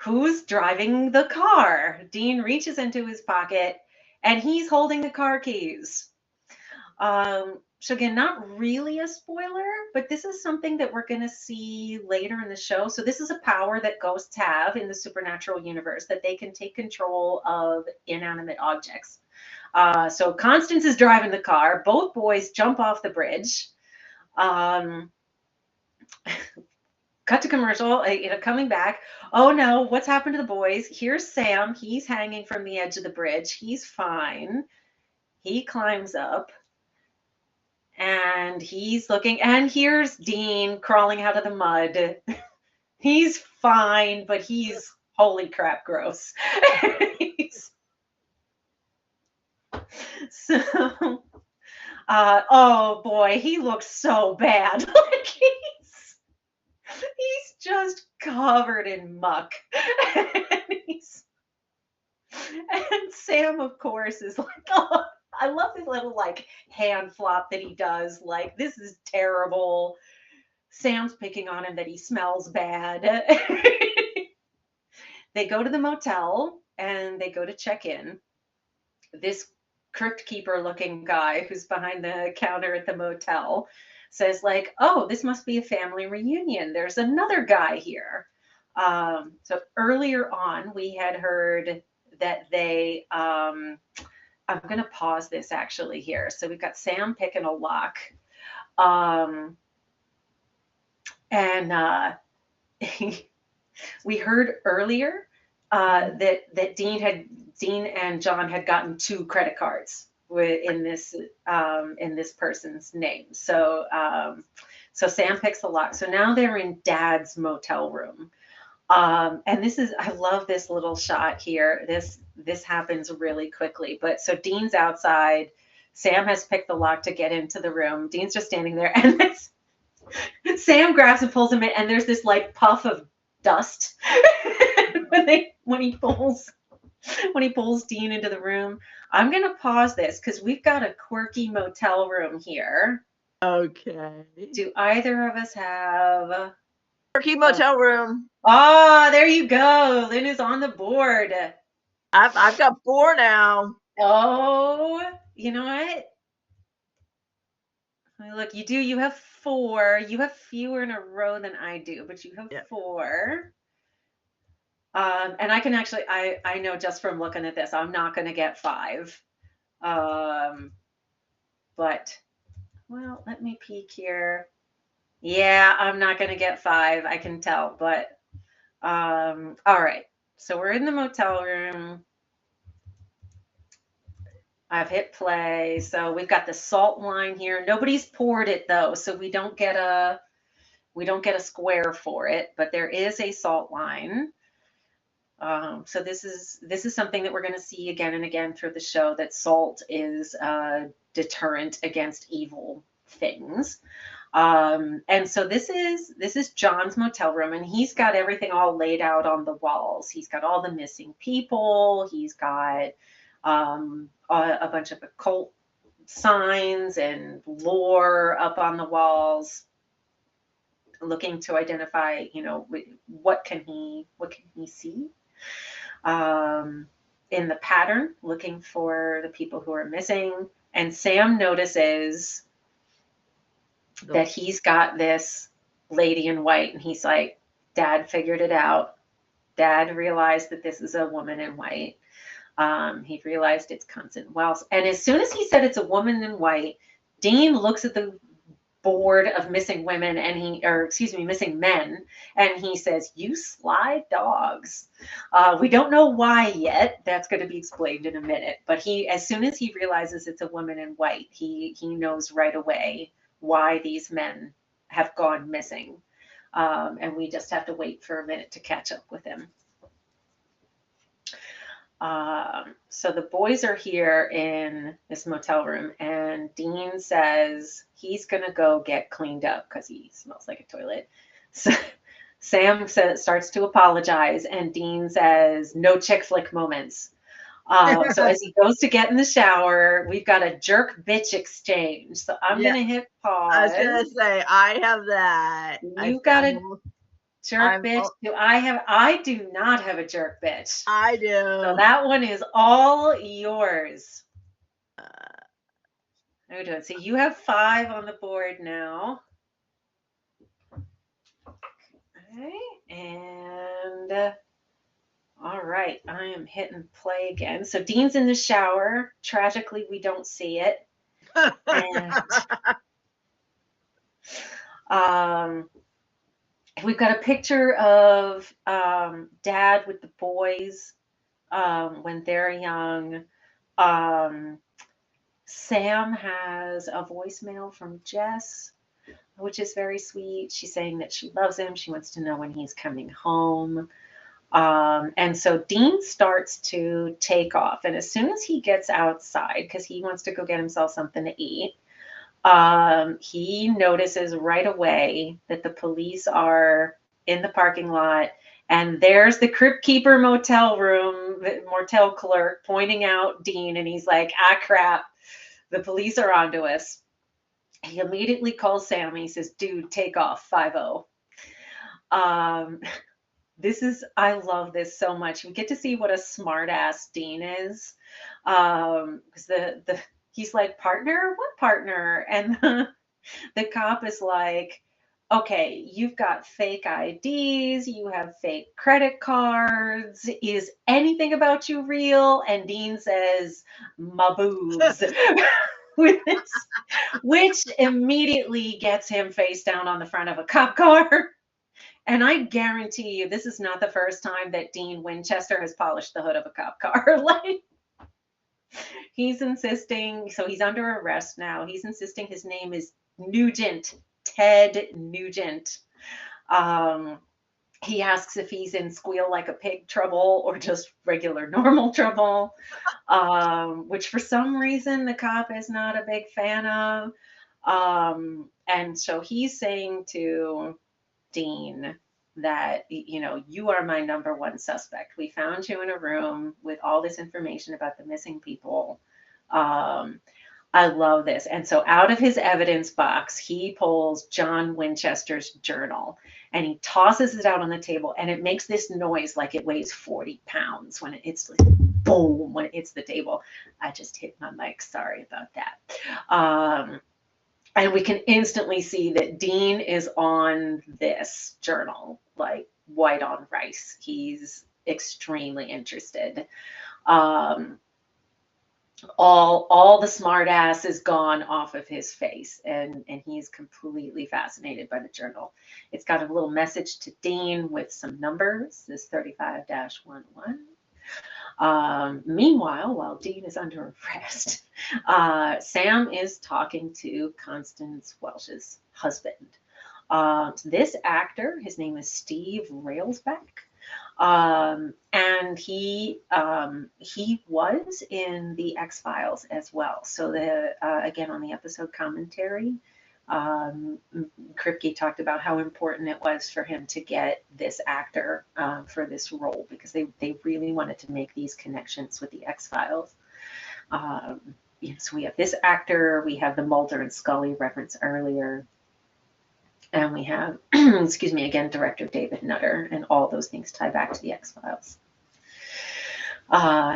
Who's driving the car? Dean reaches into his pocket, and he's holding the car keys. So again, not really a spoiler, but this is something that we're going to see later in the show. So this is a power that ghosts have in the supernatural universe, that they can take control of inanimate objects. So Constance is driving the car. Both boys jump off the bridge. Cut to commercial, coming back. Oh no, what's happened to the boys? Here's Sam. He's hanging from the edge of the bridge. He's fine. He climbs up, and he's looking, and here's Dean crawling out of the mud. He's fine, but he's, holy crap, gross. So, oh boy, he looks so bad. Like he's just covered in muck. And Sam, of course, is like, oh, I love his little like hand flop that he does. Like, this is terrible. Sam's picking on him that he smells bad. They go to the motel and they go to check in. This crypt keeper looking guy who's behind the counter at the motel says, like, oh, this must be a family reunion. There's another guy here. So earlier on, we had heard that they, I'm going to pause this actually here. So we've got Sam picking a lock. And we heard earlier that Dean and John had gotten 2 credit cards in this person's name. So Sam picks the lock. So now they're in Dad's motel room. And this is, I love this little shot here. This happens really quickly. But so Dean's outside. Sam has picked the lock to get into the room. Dean's just standing there, and this, Sam grabs and pulls him in, and there's this like puff of dust when he pulls Dean into the room. I'm gonna pause this because we've got a quirky motel room here. Okay. Do either of us have? Turkey motel room. Oh, there you go. Lynn is on the board. I've got 4 now. Oh, you know what? Look, you do. You have 4. You have fewer in a row than I do, but you have Yeah. 4. And I can actually, I know just from looking at this, I'm not going to get 5. But, well, let me peek here. Yeah, I'm not going to get 5. I can tell. But, all right. So we're in the motel room. I've hit play. So we've got the salt line here. Nobody's poured it though, so we don't get a square for it, but there is a salt line. So this is something that we're going to see again and again through the show, that salt is a deterrent against evil things. And so this is John's motel room, and he's got everything all laid out on the walls. He's got all the missing people. He's got a bunch of occult signs and lore up on the walls, looking to identify, what can he see in the pattern, looking for the people who are missing. And Sam notices that he's got this lady in white, and he's like, Dad figured it out. Dad realized that this is a woman in white. He realized it's Constant Wells. And as soon as he said it's a woman in white, Dean looks at the board of missing women missing men, and he says, "You sly dogs." We don't know why yet. That's going to be explained in a minute. But as soon as he realizes it's a woman in white, he knows right away why these men have gone missing. And we just have to wait for a minute to catch up with him. So the boys are here in this motel room, and Dean says he's going to go get cleaned up because he smells like a toilet. So Sam starts to apologize, and Dean says, "No chick flick moments." So as he goes to get in the shower, we've got a jerk bitch exchange. So I'm going to hit pause. I was going to say, I have that. You've got a jerk bitch. I do not have a jerk bitch. I do. So that one is all yours. How are we doing? So you have 5 on the board now. Okay, and all right, I am hitting play again. So Dean's in the shower. Tragically, we don't see it. And we've got a picture of Dad with the boys when they're young. Sam has a voicemail from Jess, which is very sweet. She's saying that she loves him. She wants to know when he's coming home. And so Dean starts to take off. And as soon as he gets outside, because he wants to go get himself something to eat, he notices right away that the police are in the parking lot. And there's the Crypt Keeper motel clerk pointing out Dean. And he's like, "Ah, crap. The police are onto us." He immediately calls Sam. He says, "Dude, take off, 5-0." I love this so much. We get to see what a smart ass Dean is. Because he's like, "Partner? What partner?" And the cop is like, "Okay, you've got fake IDs, you have fake credit cards. Is anything about you real?" And Dean says, "My boobs." Which immediately gets him face down on the front of a cop car. And I guarantee you, this is not the first time that Dean Winchester has polished the hood of a cop car. Like, he's insisting, so he's under arrest now. He's insisting his name is Nugent, Ted Nugent. He asks if he's in squeal like a pig trouble or just regular normal trouble, which for some reason the cop is not a big fan of. And so he's saying to Dean that, you are my number one suspect. We found you in a room with all this information about the missing people. Um, I love this. And so out of his evidence box, he pulls John Winchester's journal and he tosses it out on the table, and it makes this noise like it weighs 40 pounds when it's like, boom, when it hits the table. I just hit my mic. Sorry about that. And we can instantly see that Dean is on this journal, like white on rice. He's extremely interested. Um, all the smart ass is gone off of his face, and he's completely fascinated by the journal. It's got a little message to Dean with some numbers, this 35-11. Meanwhile, while Dean is under arrest, Sam is talking to Constance Welsh's husband. This actor, his name is Steve Railsback. And he was in the X-Files as well. So again, on the episode commentary, Kripke talked about how important it was for him to get this actor for this role, because they really wanted to make these connections with the X-Files. So we have this actor, we have the Mulder and Scully reference earlier, and we have, excuse me, again, director David Nutter, and all those things tie back to the X-Files.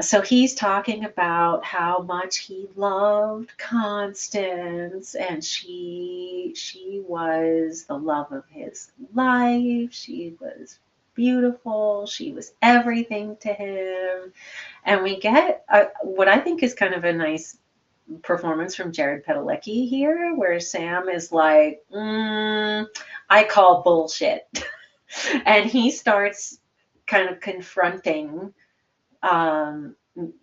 So he's talking about how much he loved Constance, and she was the love of his life. She was beautiful. She was everything to him. And we get what I think is kind of a nice performance from Jared Padalecki here, where Sam is like, I call bullshit. And he starts kind of confronting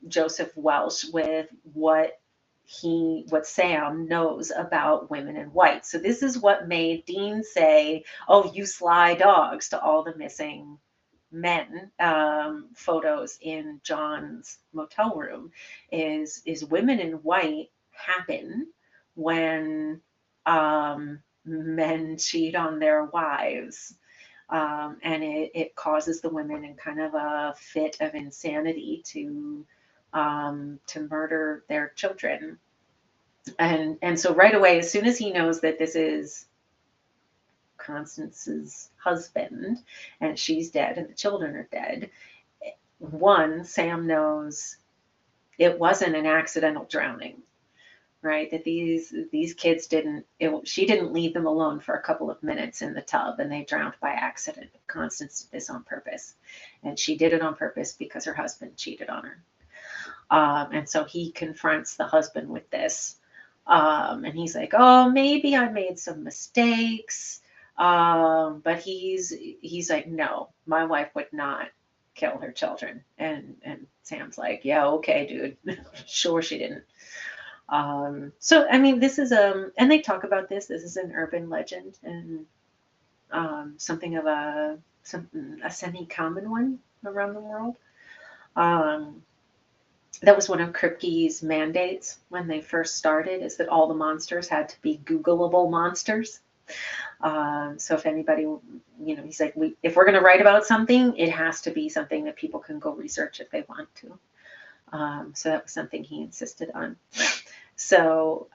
Joseph Welsh with what Sam knows about women in white. So this is what made Dean say, "Oh, you sly dogs," to all the missing men photos in John's motel room. Is women in white happen when men cheat on their wives. And it causes the women in kind of a fit of insanity to murder their children. And so right away, as soon as he knows that this is Constance's husband and she's dead and the children are dead, Sam knows it wasn't an accidental drowning. Right, that these kids she didn't leave them alone for a couple of minutes in the tub and they drowned by accident. Constance did this on purpose, and she did it on purpose because her husband cheated on her. And so he confronts the husband with this, and he's like, "Oh, maybe I made some mistakes," but he's like, "No, my wife would not kill her children." And Sam's like, "Yeah, okay, dude, sure she didn't." So, I mean, this is, and they talk about this is an urban legend, and something of a semi-common one around the world. That was one of Kripke's mandates when they first started, is that all the monsters had to be Googleable monsters. So if anybody, he's like, if we're going to write about something, it has to be something that people can go research if they want to. So that was something he insisted on. So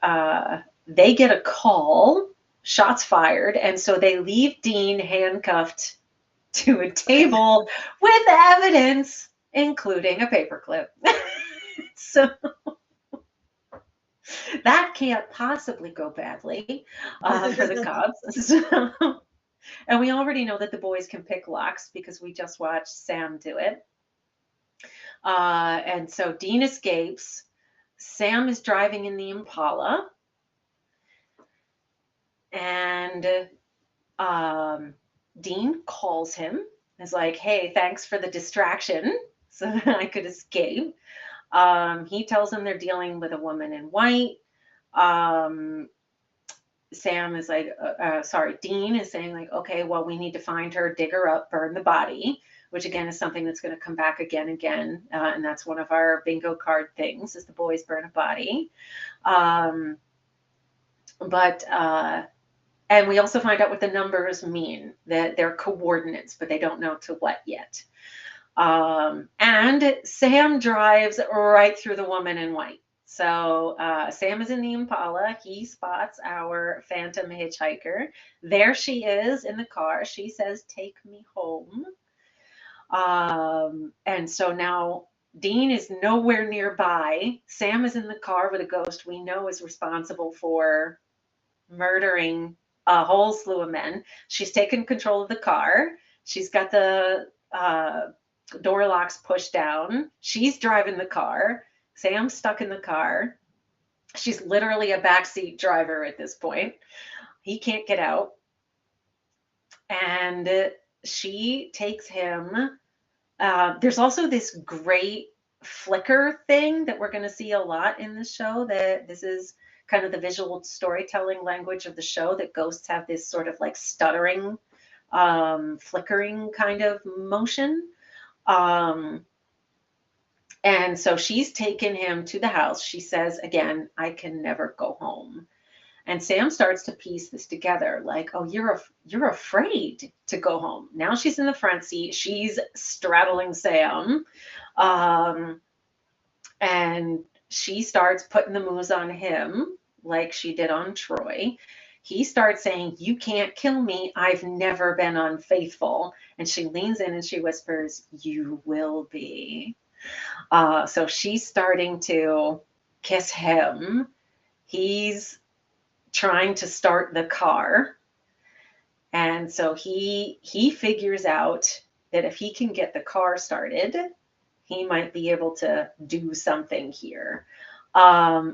they get a call, shots fired, and so they leave Dean handcuffed to a table with evidence, including a paperclip. So that can't possibly go badly for the cops. So, and we already know that the boys can pick locks because we just watched Sam do it. And so Dean escapes. Sam is driving in the Impala, and Dean calls him. Is like, "Hey, thanks for the distraction so that I could escape." He tells him they're dealing with a woman in white. Sam is like, sorry, Dean is saying like, okay, well, we need to find her, dig her up, burn the body, which again is something that's going to come back again and again. And that's one of our bingo card things is the boys burn a body. Um, but and we also find out what the numbers mean, that they're coordinates, but they don't know to what yet. And Sam drives right through the woman in white. So Sam is in the Impala. He spots our phantom hitchhiker. There she is in the car. She says, "Take me home." And so now Dean is nowhere nearby. Sam is in the car with a ghost we know is responsible for murdering a whole slew of men. She's taken control of the car. She's got the door locks pushed down. She's driving the car. Sam's stuck in the car. She's literally a backseat driver at this point. He can't get out. And she takes him. There's also this great flicker thing that we're going to see a lot in the show, that this is kind of the visual storytelling language of the show, that ghosts have this sort of like stuttering, flickering kind of motion. And so she's taken him to the house. She says, again, "I can never go home." And Sam starts to piece this together, like, "Oh, you're afraid to go home." Now she's in the front seat. She's straddling Sam. Um, and she starts putting the moves on him like she did on Troy. He starts saying, "You can't kill me. I've never been unfaithful." And she leans in and she whispers, "You will be." So she's starting to kiss him. He's trying to start the car. And so he figures out that if he can get the car started, he might be able to do something here.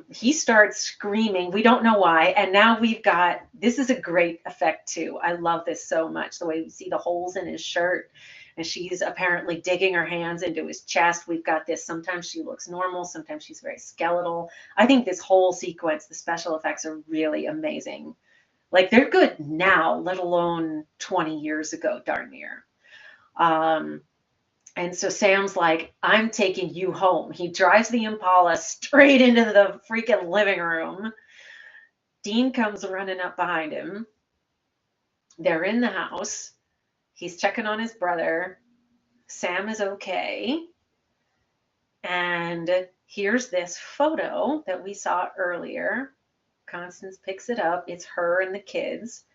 He starts screaming. We don't know why. And now we've got, this is a great effect too. I love this so much. The way we see the holes in his shirt, and she's apparently digging her hands into his chest. We've got this. Sometimes she looks normal. Sometimes she's very skeletal. I think this whole sequence, the special effects are really amazing. Like they're good now, let alone 20 years ago, darn near. Um, and so Sam's like, "I'm taking you home." He drives the Impala straight into the freaking living room. Dean comes running up behind him. They're in the house. He's checking on his brother. Sam is okay. And here's this photo that we saw earlier. Constance picks it up. It's her and the kids.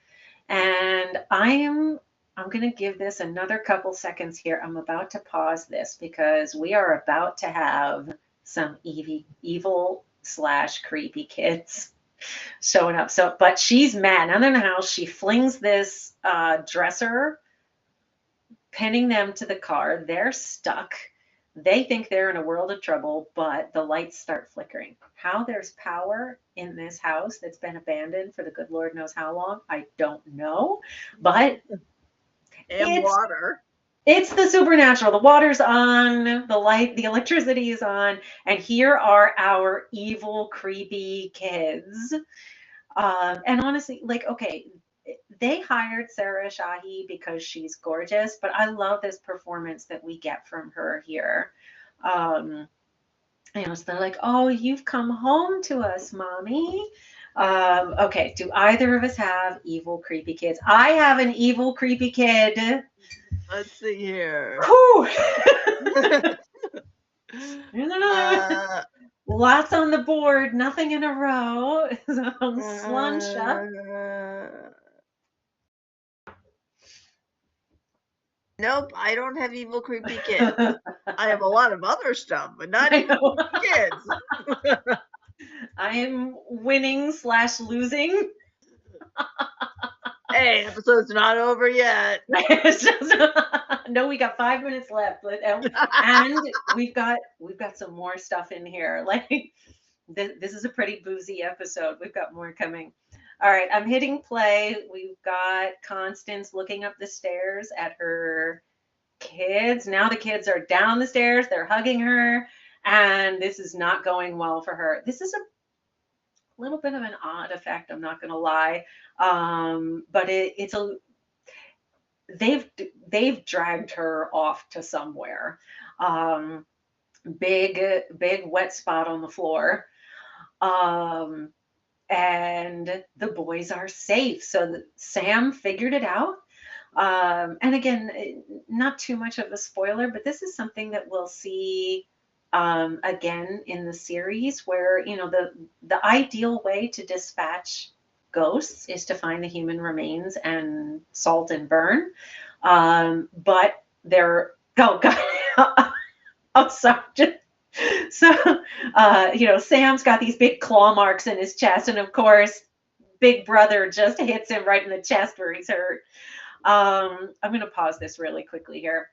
And I'm going to give this another couple seconds here. I'm about to pause this because we are about to have some evil slash creepy kids showing up. So, but she's mad. Now they're in the house. She flings this dresser, pinning them to the car. They're stuck. They think they're in a world of trouble, but the lights start flickering. How there's power in this house that's been abandoned for the good Lord knows how long, I don't know. But And water. It's the supernatural. The water's on, the light, the electricity is on, and here are our evil, creepy kids. And honestly, like, okay, they hired Sarah Shahi because she's gorgeous, but I love this performance that we get from her here. So they're like, "Oh, you've come home to us, mommy." Okay, do either of us have evil, creepy kids? I have an evil, creepy kid. Let's see here. Whew. Here's another. Lots on the board, nothing in a row. Slunsha. Nope, I don't have evil, creepy kids. I have a lot of other stuff, but not evil kids. I am winning slash losing. Hey, episode's not over yet. No, we got 5 minutes left, and we've got some more stuff in here. Like this is a pretty boozy episode. We've got more coming. All right, I'm hitting play. We've got Constance looking up the stairs at her kids. Now the kids are down the stairs. They're hugging her, and this is not going well for her. This is little bit of an odd effect, I'm not going to lie. But it's a they've they've dragged her off to somewhere. Um, big wet spot on the floor. Um, and the boys are safe. So Sam figured it out. And again, not too much of a spoiler, but this is something that we'll see again in the series, where the ideal way to dispatch ghosts is to find the human remains and salt and burn. But they're oh god, I'm sorry. So, Sam's got these big claw marks in his chest, and of course, Big Brother just hits him right in the chest where he's hurt. I'm going to pause this really quickly here.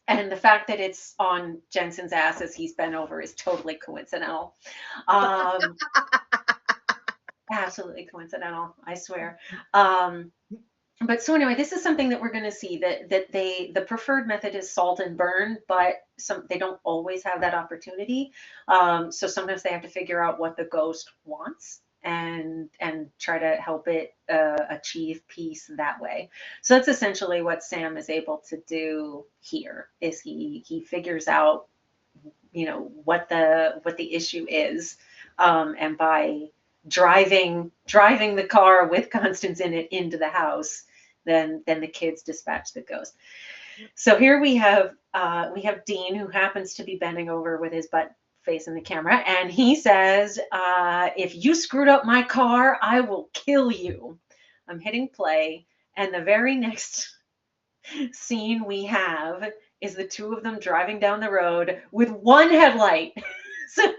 And the fact that it's on Jensen's ass as he's bent over is totally coincidental. Um, Absolutely coincidental, I swear. But so anyway, this is something that we're going to see, that the preferred method is salt and burn, but they don't always have that opportunity. So sometimes they have to figure out what the ghost wants and try to help it achieve peace that way. So that's essentially what Sam is able to do here. Is he figures out what the issue is, and by driving the car with Constance in it into the house, then the kids dispatch the ghost. So here we have Dean, who happens to be bending over with his butt facing the camera, and he says, if you screwed up my car, I will kill you. I'm hitting play, and the very next scene we have is the two of them driving down the road with one headlight. So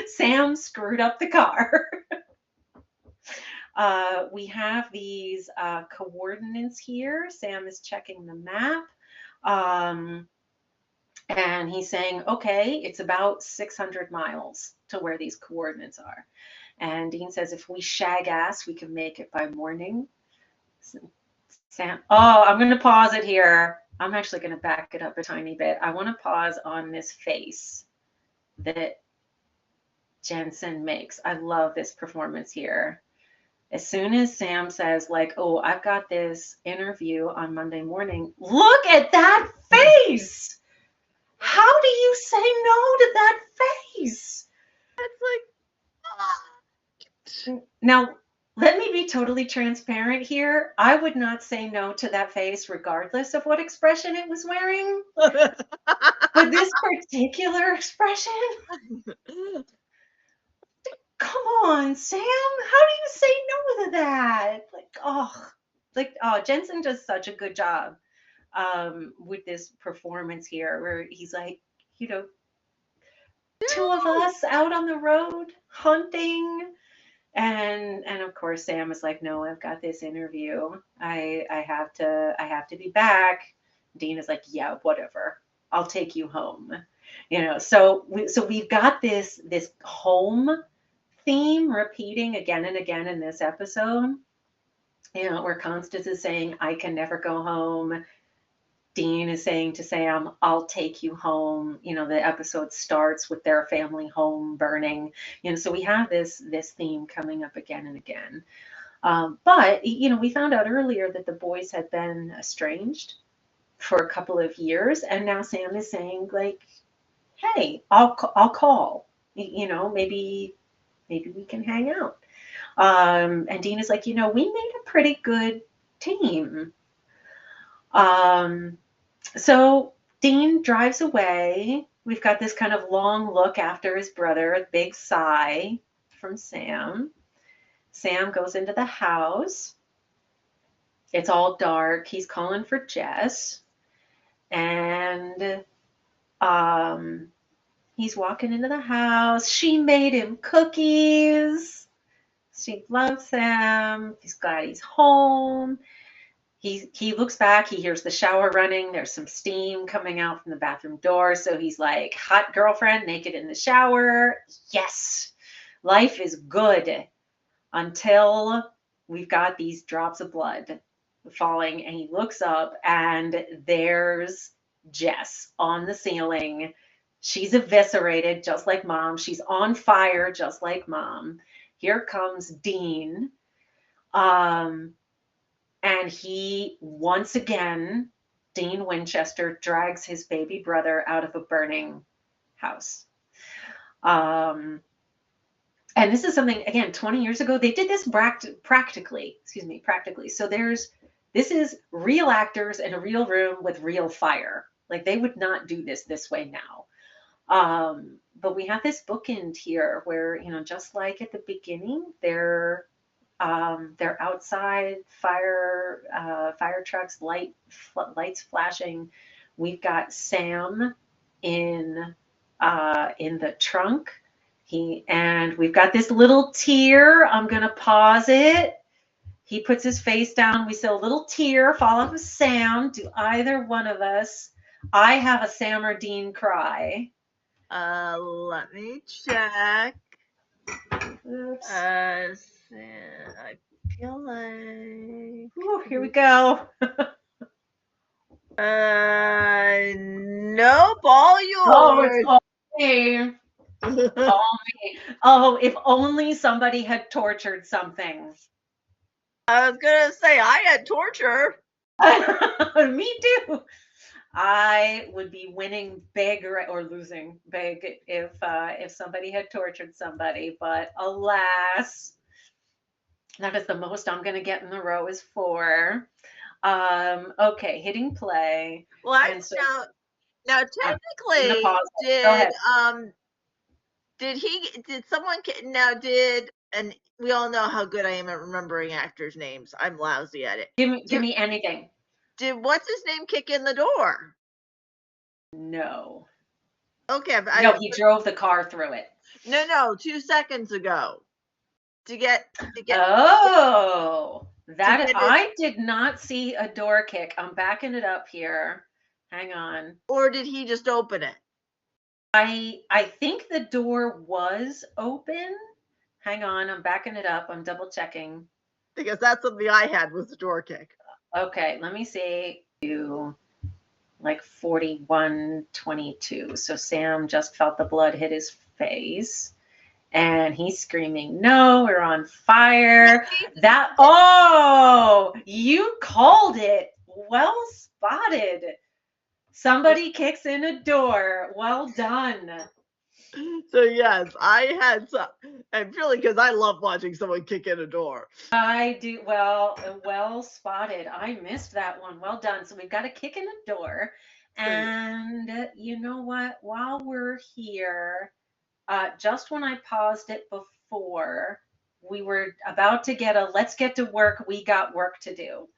Sam screwed up the car. We have these coordinates here. Sam is checking the map. And he's saying, okay, it's about 600 miles to where these coordinates are. And Dean says, if we shag ass, we can make it by morning. Sam, I'm going to pause it here. I'm actually going to back it up a tiny bit. I want to pause on this face that Jensen makes. I love this performance here. As soon as Sam says, like, oh, I've got this interview on Monday morning, look at that face. How do you say no to that face? It's like, Now, let me be totally transparent here. I would not say no to that face regardless of what expression it was wearing. But this particular expression, come on, Sam. How do you say no to that? Jensen does such a good job with this performance here, where he's like, two of us out on the road hunting. And of course Sam is like, no, I've got this interview. I have to be back. Dean is like, yeah, whatever. I'll take you home. So we've got this home theme repeating again and again in this episode. Where Constance is saying, I can never go home. Dean is saying to Sam, I'll take you home. The episode starts with their family home burning. So we have this theme coming up again and again. But we found out earlier that the boys had been estranged for a couple of years, and now Sam is saying, like, hey, I'll call. Maybe we can hang out. And Dean is like, we made a pretty good team. So Dean drives away. We've got this kind of long look after his brother, a big sigh from Sam. Sam goes into the house. It's all dark. He's calling for Jess. And he's walking into the house. She made him cookies. She loves him. He's glad he's home. He looks back, he hears the shower running, there's some steam coming out from the bathroom door, so he's like, hot girlfriend naked in the shower. Yes, life is good, until we've got these drops of blood falling, and he looks up and there's Jess on the ceiling. She's eviscerated just like Mom. She's on fire just like Mom. here comes Dean. And he, once again, Dean Winchester drags his baby brother out of a burning house. And this is something, again, 20 years ago, they did this practically. So this is real actors in a real room with real fire. Like, they would not do this way now. But we have this bookend here where, just like at the beginning, they're outside, fire trucks, lights flashing. We've got Sam in the trunk. And we've got this little tear. I'm gonna pause it. He puts his face down. We see a little tear fall off of Sam. Do either one of us? I have a Sam or Dean cry. Let me check. Oops. I feel like. Ooh, here we go. Nope, all yours. Oh, it's all me. All me. Oh, if only somebody had tortured something. I was gonna say I had torture. Me too. I would be winning big or losing big if somebody had tortured somebody, but alas, that is the most I'm gonna get in the row is 4. Okay, hitting play. Well, now technically, and we all know how good I am at remembering actors' names. I'm lousy at it. Give me anything. Did what's his name kick in the door? No. Okay. No, he drove the car through it. No, 2 seconds ago. I did not see a door kick. I'm backing it up here. Hang on. Or did he just open it? I think the door was open. Hang on, I'm backing it up. I'm double checking. Because that's something I had was the door kick. Okay, let me see. Like 41-22. So Sam just felt the blood hit his face. And he's screaming, "No, we're on fire." You called it. Well spotted. Somebody kicks in a door. Well done. So yes, I had some, and really because I love watching someone kick in a door. I do. Well spotted. I missed that one. Well done. So we've got a kick in the door. And you know what? While we're here, just when I paused it before, we were about to get a let's get to work. We got work to do.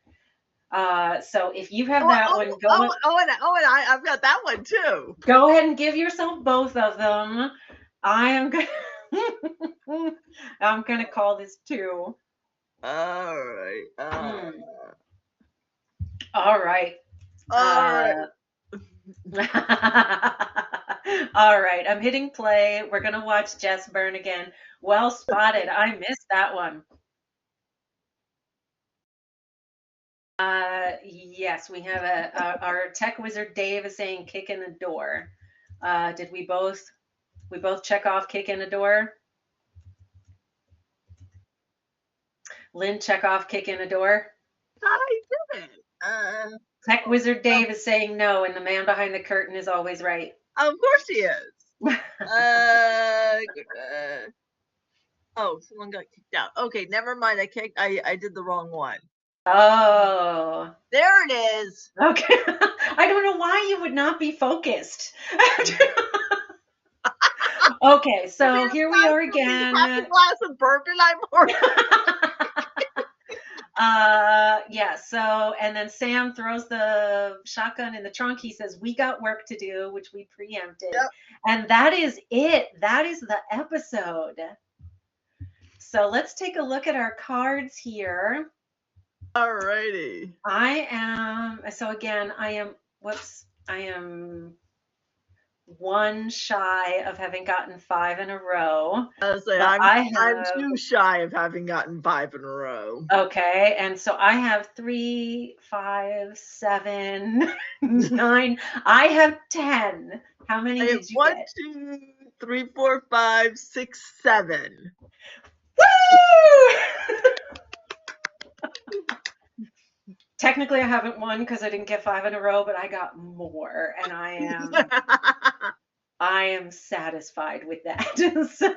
So if you have that one, and I've got that one too. Go ahead and give yourself both of them. I'm gonna call this 2. All right. All right. All right. I'm hitting play. We're gonna watch Jess burn again. Well spotted. I missed that one. Yes, we have our tech wizard Dave is saying kick in a door. Did we both check off kick in a door? Lynn, check off kick in a door. I didn't. Tech wizard Dave is saying no, and the man behind the curtain is always right. Of course he is. Someone got kicked out. Okay, never mind. I did the wrong one. Oh. There it is. Okay. I don't know why you would not be focused. Okay, so here we are again. Half a glass of bourbon, I'm yeah, so, and then Sam throws the shotgun in the trunk. He says, "We got work to do," which we preempted. Yep. And that is it. That is the episode. So let's take a look at our cards here. Alrighty. I am 1 shy of having gotten 5 in a row. I'm 2 shy of having gotten 5 in a row. Okay, and so I have 3, 5, 7, 9. I have 10. How many did you get? 1, 2, 3, 4, 5, 6, 7. Technically, I haven't won because I didn't get 5 in a row, but I got more, and I am satisfied with that. So,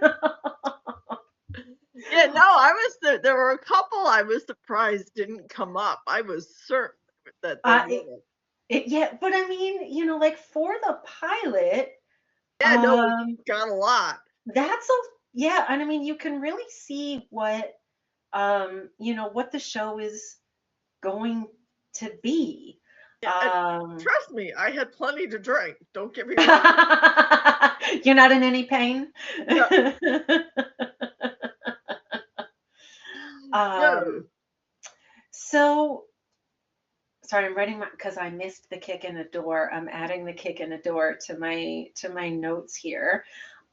Yeah, no, I was there were a couple I was surprised didn't come up. I was certain that they uh, would. yeah, but I mean, like for the pilot, Yeah, no, we um, got a lot. that's a yeah, and I mean, you can really see what the show is going to be. Yeah, and Um, trust me, I had plenty to drink. Don't get me wrong. you're not in any pain. No, no. um, so sorry, I'm writing because I missed the kick in the door. I'm adding the kick in the door to my notes here.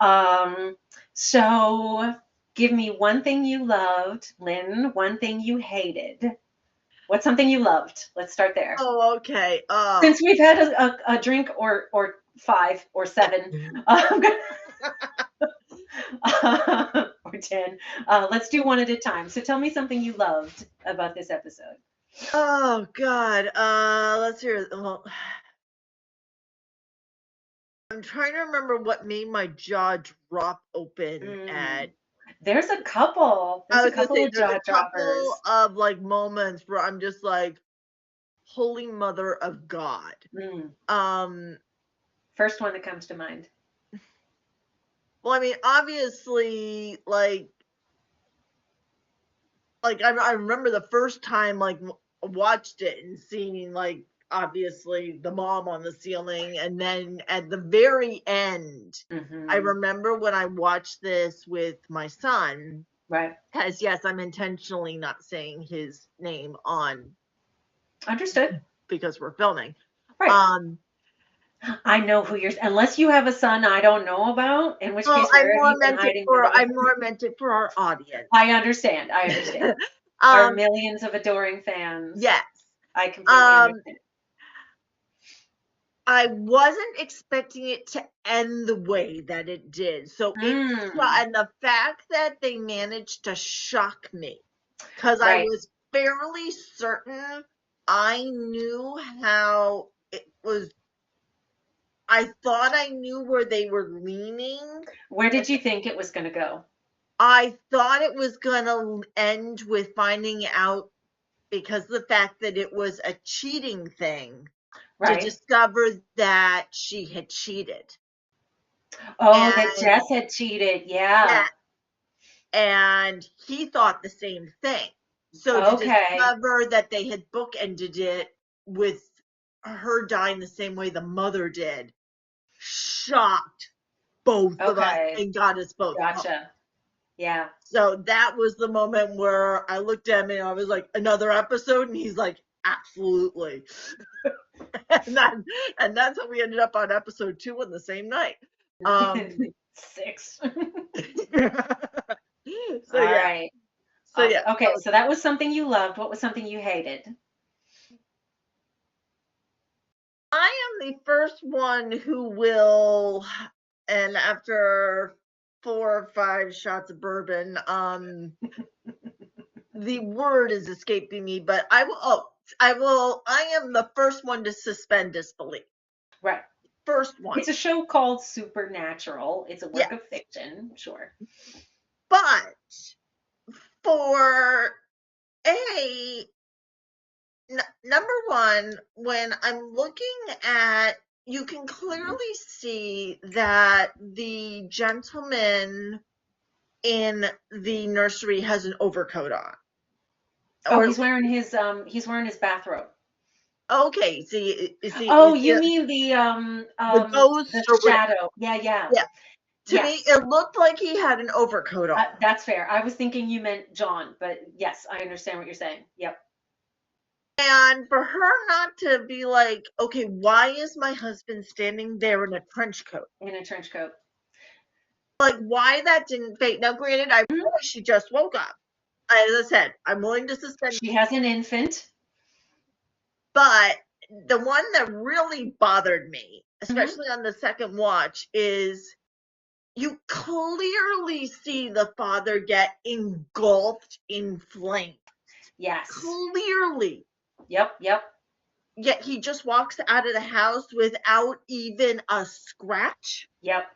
Um, so give me one thing you loved, Lynn, one thing you hated. What's something you loved? Let's start there. Oh, okay. Since we've had a drink or 5 or 7, I'm gonna or 10. Let's do one at a time. So tell me something you loved about this episode. Oh God. Let's hear. Well, I'm trying to remember what made my jaw drop open Mm. at. There's a couple. I There's a was gonna couple say of there's jaw a droppers. couple of like moments where I'm just like, Holy Mother of God. Mm. Um, First one that comes to mind. well, I mean, obviously, I remember the first time like watched it and seeing like obviously the mom on the ceiling, and then at the very end, I Hmm. remember when I watched this with my son, Right. because yes, I'm intentionally not saying his name on Understood. because we're filming. Right. Um, I know who you're, unless you have a son I don't know about, in which well, case, where have you been hiding the dog? I more meant it for our audience. I understand. I understand. Our um, millions of adoring fans. yes. I completely Um, understand. I wasn't expecting it to end the way that it did. So Mm. and the fact that they managed to shock me, because I Right. was fairly certain I knew how it was. I thought I knew where they were leaning. Where did you think it was going to go? I thought it was going to end with finding out, because of the fact that it was a cheating thing, to Right. discover that she had cheated. Oh, that And Jess had cheated. Yeah. that and he thought the same thing. So to Okay. discover that they had bookended it with her dying the same way the mother did shocked both of us Okay. and got us both hooked. Gotcha. Yeah. So that was the moment where I looked at him and I was like, another episode? And he's like, absolutely. and, and that's how we ended up on episode 2 on the same night. 6. So All yeah. right. So yeah. Awesome. Okay, so that was something you loved. What was something you hated? I am the first one who will, and after 4 or 5 shots of bourbon, the word is escaping me, but I am the first one to suspend disbelief. Right. First one. It's a show called Supernatural. It's a Yes. work of fiction, sure. But for a number one, when I'm looking at, you can clearly see that the gentleman in the nursery has an overcoat on. Oh, Or he's wearing his bathrobe. okay, see, Oh, is you the mean the ghost the or whatever? shadow. Yeah, yeah. Yeah, to me, Yes. it looked like he had an overcoat on. That's fair. I was thinking you meant John, but yes, I understand what you're saying. Yep. And for her not to be like, okay, why is my husband standing there in a trench coat? In a trench coat. Like, why that didn't fade. Now, granted, I Mhm. realize she just woke up. As I said, I'm willing to suspend. She has an infant. But the one that really bothered me, Mhm. especially on the second watch, is you clearly see the father get engulfed in flames. Yes. Clearly. Yep. Yet he just walks out of the house without even a scratch. Yep.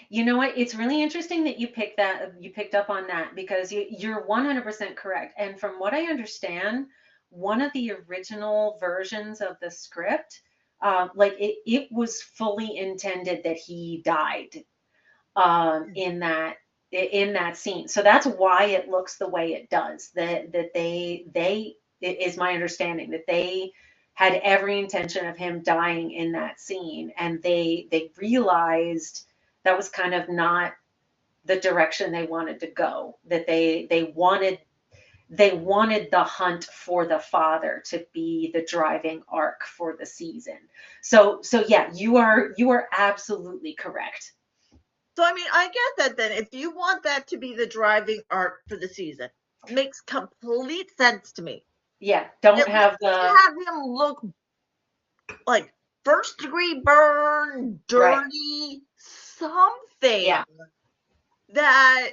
You know what? It's really interesting that you picked up on that, because you're 100% correct. And from what I understand, one of the original versions of the script, like it was fully intended that he died in that scene. So that's why it looks the way it does. That they it is my understanding that they had every intention of him dying in that scene, and they realized that was kind of not the direction they wanted to go. That they wanted the hunt for the father to be the driving arc for the season. So yeah, you are absolutely correct. So, I mean, I get that then. If you want that to be the driving arc for the season, it makes complete sense to me. Yeah, don't At have least the have him look like first degree burn, right. dirty, something Yeah, that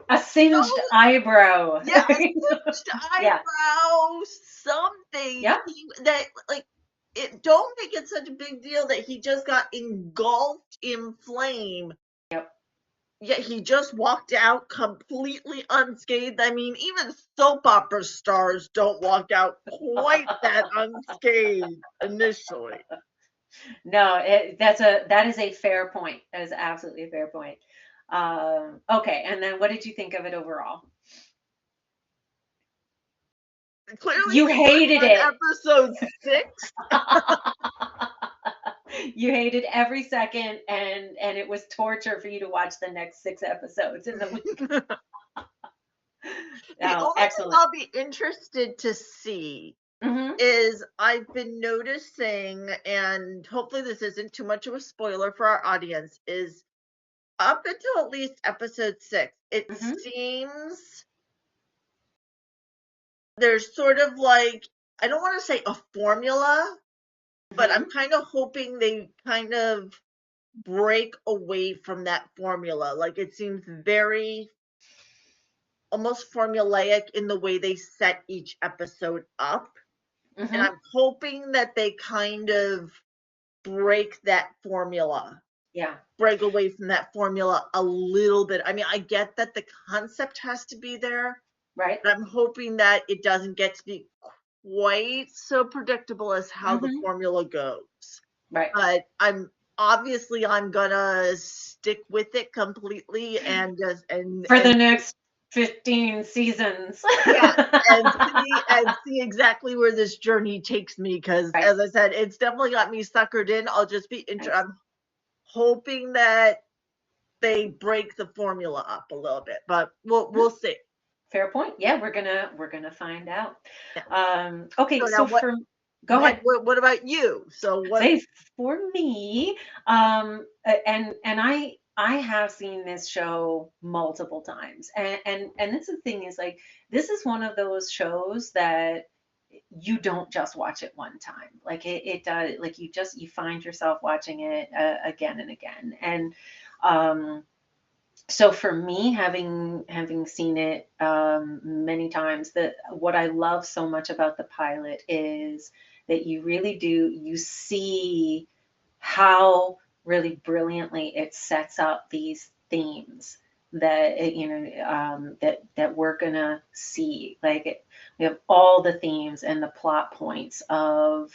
a singed shows, eyebrow. yeah, a singed Yeah, eyebrow, something yep, that, like, it don't make it such a big deal that he just got engulfed in flame. yep. Yet he just walked out completely unscathed. I mean, even soap opera stars don't walk out quite that unscathed initially. No, that is a fair point. That is absolutely a fair point. Okay, and then what did you think of it overall? Clearly, You you weren't hated on it. episode 6. You hated every second, and it was torture for you to watch the next 6 episodes in the week. The Oh, only thing excellent. I'll be interested to see Hmm. is I've been noticing, and hopefully this isn't too much of a spoiler for our audience, is up until at least episode 6, it Hmm. seems there's sort of like, I don't want to say a formula, but I'm Hmm. kind of hoping they kind of break away from that formula. Like, it seems very almost formulaic in the way they set each episode up. And Hmm. I'm hoping that they kind of break that formula, Yeah, break away from that formula a little bit. I mean, I get that the concept has to be there, right. but I'm hoping that it doesn't get to be quite so predictable as how the Hmm. formula goes. Right. But I'm gonna stick with it completely and just For the and next 15 seasons. yeah, and see exactly where this journey takes me, because Right. as I said, it's definitely got me suckered in. I'll just be Nice. I'm hoping that they break the formula up a little bit, but we'll No, see. fair point. Yeah, we're gonna find out. Yeah. Okay, So now so for go what ahead. what about you? So what? Say for me, and I have seen this show multiple times, and this is the thing is like this is one of those shows that you don't just watch it one time. Like it does, like you find yourself watching it again and again. And um, so for me, having seen it many times, that what I love so much about the pilot is that you really do you see how really brilliantly it sets up these themes that that we're gonna see. Like we have all the themes and the plot points of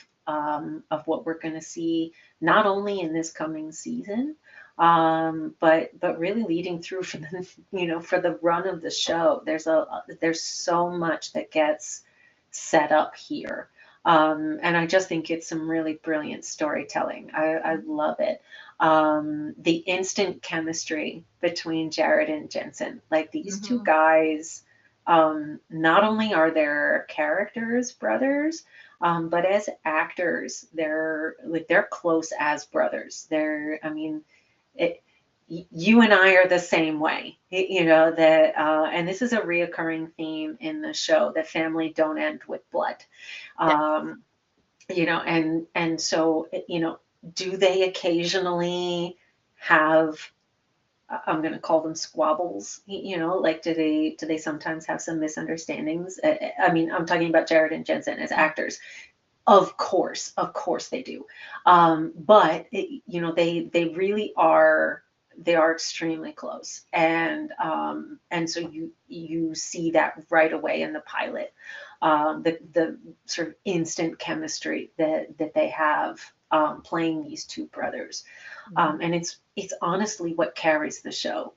what we're gonna see not only in this coming season, but really leading through for the for the run of the show. There's so much that gets set up here. And I just think it's some really brilliant storytelling. I love it. The instant chemistry between Jared and Jensen, like these two Mhm. guys, not only are their characters brothers, but as actors, they're close as brothers. I mean, it, you and I are the same way, that, and this is a reoccurring theme in the show that family don't end with blood. Yeah. Um, and so, do they occasionally have I'm going to call them squabbles. Like do they sometimes have some misunderstandings? I mean, I'm talking about Jared and Jensen as actors. Of course they do. But they really are. They are extremely close, and so you see that right away in the pilot, the sort of instant chemistry that they have, playing these two brothers, and it's honestly what carries the show.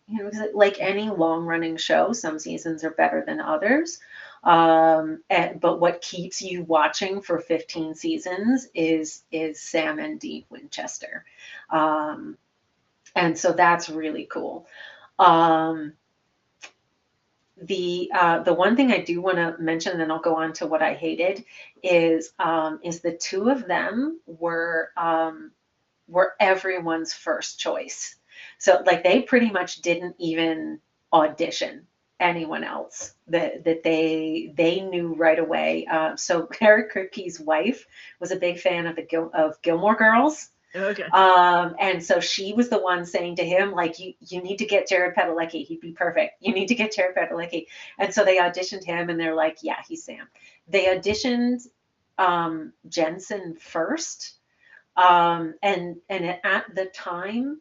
Like any long running show, some seasons are better than others. But what keeps you watching for 15 seasons is Sam and Dean Winchester. Um, and so that's really cool. Um, the one thing I do want to mention, and then I'll go on to what I hated, is the two of them were everyone's first choice. So like they pretty much didn't even audition anyone else, that they knew right away. So Eric Kripke's wife was a big fan of of Gilmore Girls. Okay. And so she was the one saying to him, like, you need to get Jared Padalecki. He'd be perfect. You need to get Jared Padalecki. And so they auditioned him, and they're like, yeah, he's Sam. They auditioned Jensen first, and at the time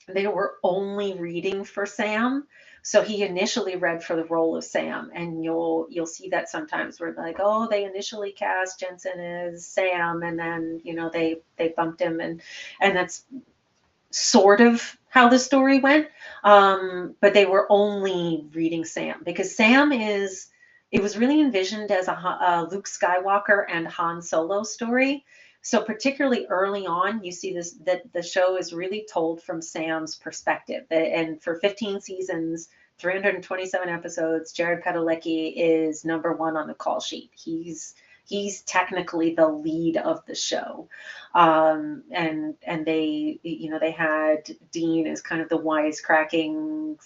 they were only reading for Sam. So he initially read for the role of Sam, and you'll see that sometimes where like, oh, they initially cast Jensen as Sam, and then they bumped him, and that's sort of how the story went. But they were only reading Sam because it was really envisioned as a Luke Skywalker and Han Solo story. So particularly early on, you see this that the show is really told from Sam's perspective. And for 15 seasons, 327 episodes, Jared Padalecki is number one on the call sheet. He's technically the lead of the show, and they had Dean as kind of the wisecracking,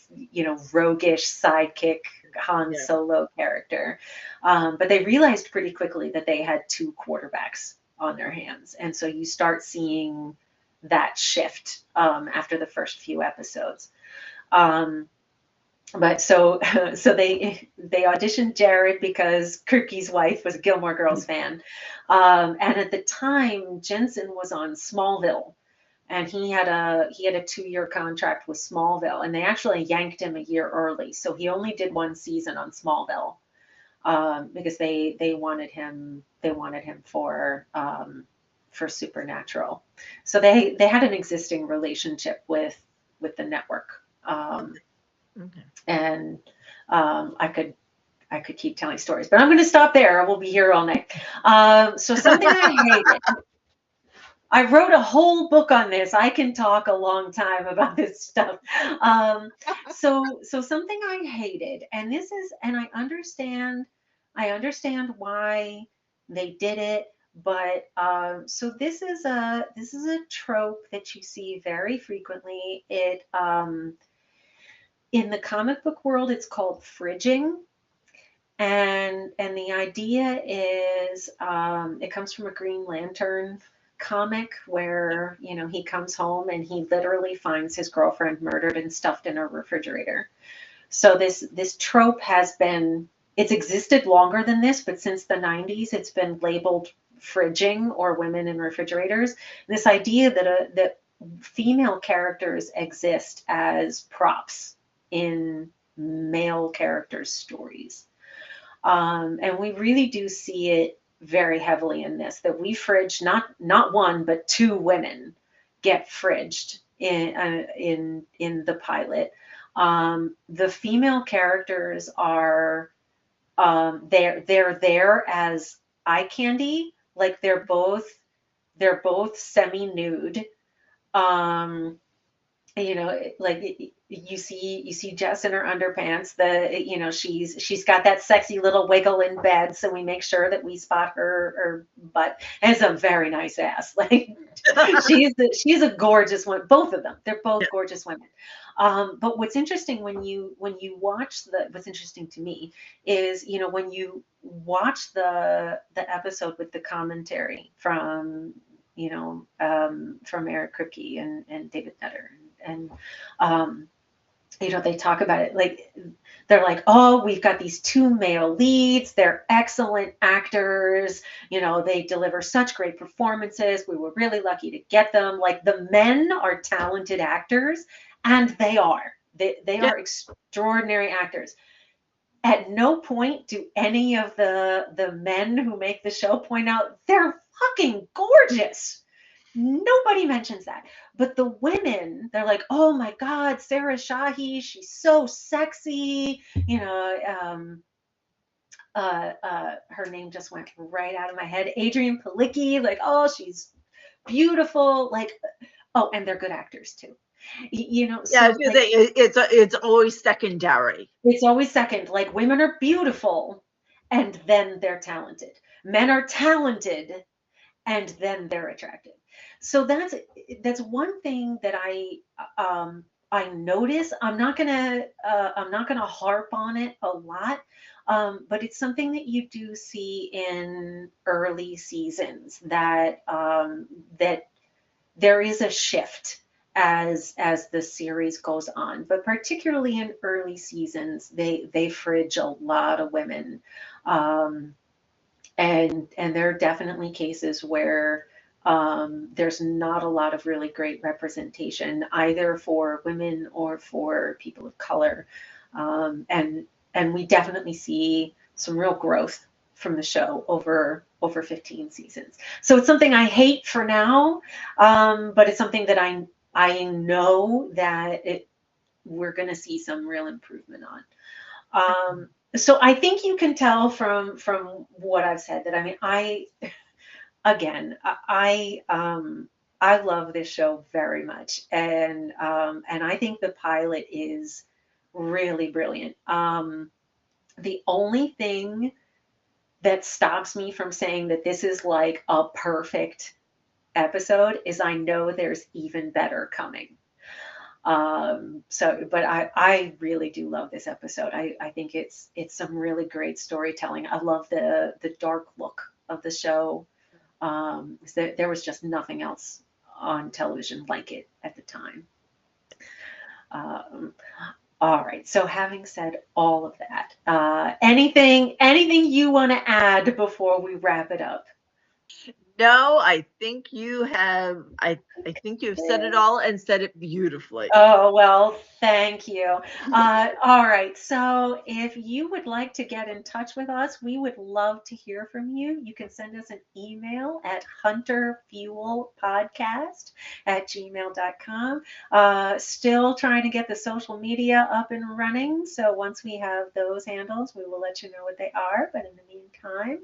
roguish sidekick Han Yeah. Solo character, but they realized pretty quickly that they had two quarterbacks on their hands, and so you start seeing that shift after the first few episodes. Um, but so they auditioned Jared because Kirky's wife was a Gilmore Girls fan, and at the time Jensen was on Smallville, and he had a 2-year contract with Smallville, and they actually yanked him a year early, so he only did one season on Smallville, because they wanted him for Supernatural, so they had an existing relationship with the network. Okay. And I could keep telling stories, but I'm going to stop there. We'll be here all night. So something I hated. I wrote a whole book on this. I can talk a long time about this stuff. So something I hated, and I understand why they did it, but so this is a trope that you see very frequently. In the comic book world, it's called fridging, and the idea is, it comes from a Green Lantern comic where he comes home and he literally finds his girlfriend murdered and stuffed in a refrigerator. So this trope it's existed longer than this, but since the 90s it's been labeled fridging, or women in refrigerators. This idea that female characters exist as props in male characters' stories. And we really do see it very heavily in this, that we fridge not one but two women get fridged in the pilot. The female characters are, they're there as eye candy, like they're both semi-nude. Um, like you see Jess in her underpants. She's got that sexy little wiggle in bed, so we make sure that we spot her butt. And it's a very nice ass. Like she's a gorgeous one. Both of them, they're both gorgeous women. But what's interesting what's interesting to me is, when you watch the episode with the commentary from Eric Kripke and David Nutter, and they talk about it like they're like, oh, we've got these two male leads. They're excellent actors. They deliver such great performances. We were really lucky to get them. Like the men are talented actors, and they are. They Yeah. are extraordinary actors. At no point do any of the men who make the show point out they're fucking gorgeous. Nobody mentions that. But the women, they're like, oh my God, Sarah Shahi, she's so sexy. Her name just went right out of my head. Adrienne Palicki, like, oh, she's beautiful. Like, oh, and they're good actors too. Yeah, I was So gonna like, say it's always secondary. it's always second. Like, women are beautiful, and then they're talented. Men are talented, and then they're attractive. So that's one thing that I notice. I'm not gonna harp on it a lot, but it's something that you do see in early seasons that there is a shift as the series goes on, but particularly in early seasons, they fridge a lot of women. Um, and there are definitely cases where there's not a lot of really great representation either for women or for people of color, and we definitely see some real growth from the show over 15 seasons. So it's something I hate for now, but it's something that I know that we're going to see some real improvement on. So I think you can tell from what I've said that, I mean, again I love this show very much, and I think the pilot is really brilliant. The only thing that stops me from saying that this is like a perfect episode is I know there's even better coming. But I really do love this episode. I think it's some really great storytelling. I love the dark look of the show. There was just nothing else on television like it at the time. Um, all right. So having said all of that, anything you want to add before we wrap it up? No, I think you've said it all and said it beautifully. Oh, well, thank you. All right. So if you would like to get in touch with us, we would love to hear from you. You can send us an email at hunterfuelpodcast@gmail.com. Still trying to get the social media up and running. So once we have those handles, we will let you know what they are. But in the meantime,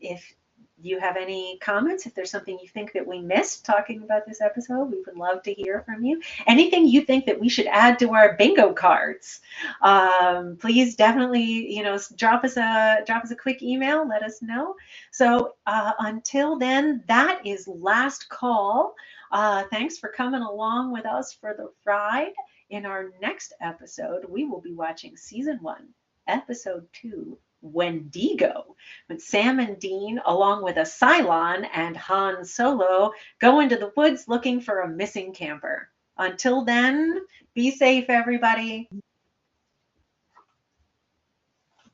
if you have any comments, if there's something you think that we missed talking about this episode, we would love to hear from you. Anything you think that we should add to our bingo cards, please definitely, drop us a quick email, let us know. So until then, that is last call. Thanks for coming along with us for the ride. In our next episode, we will be watching season 1, episode 2, Wendigo, when Sam and Dean, along with a Cylon and Han Solo, go into the woods looking for a missing camper. Until then, be safe, everybody.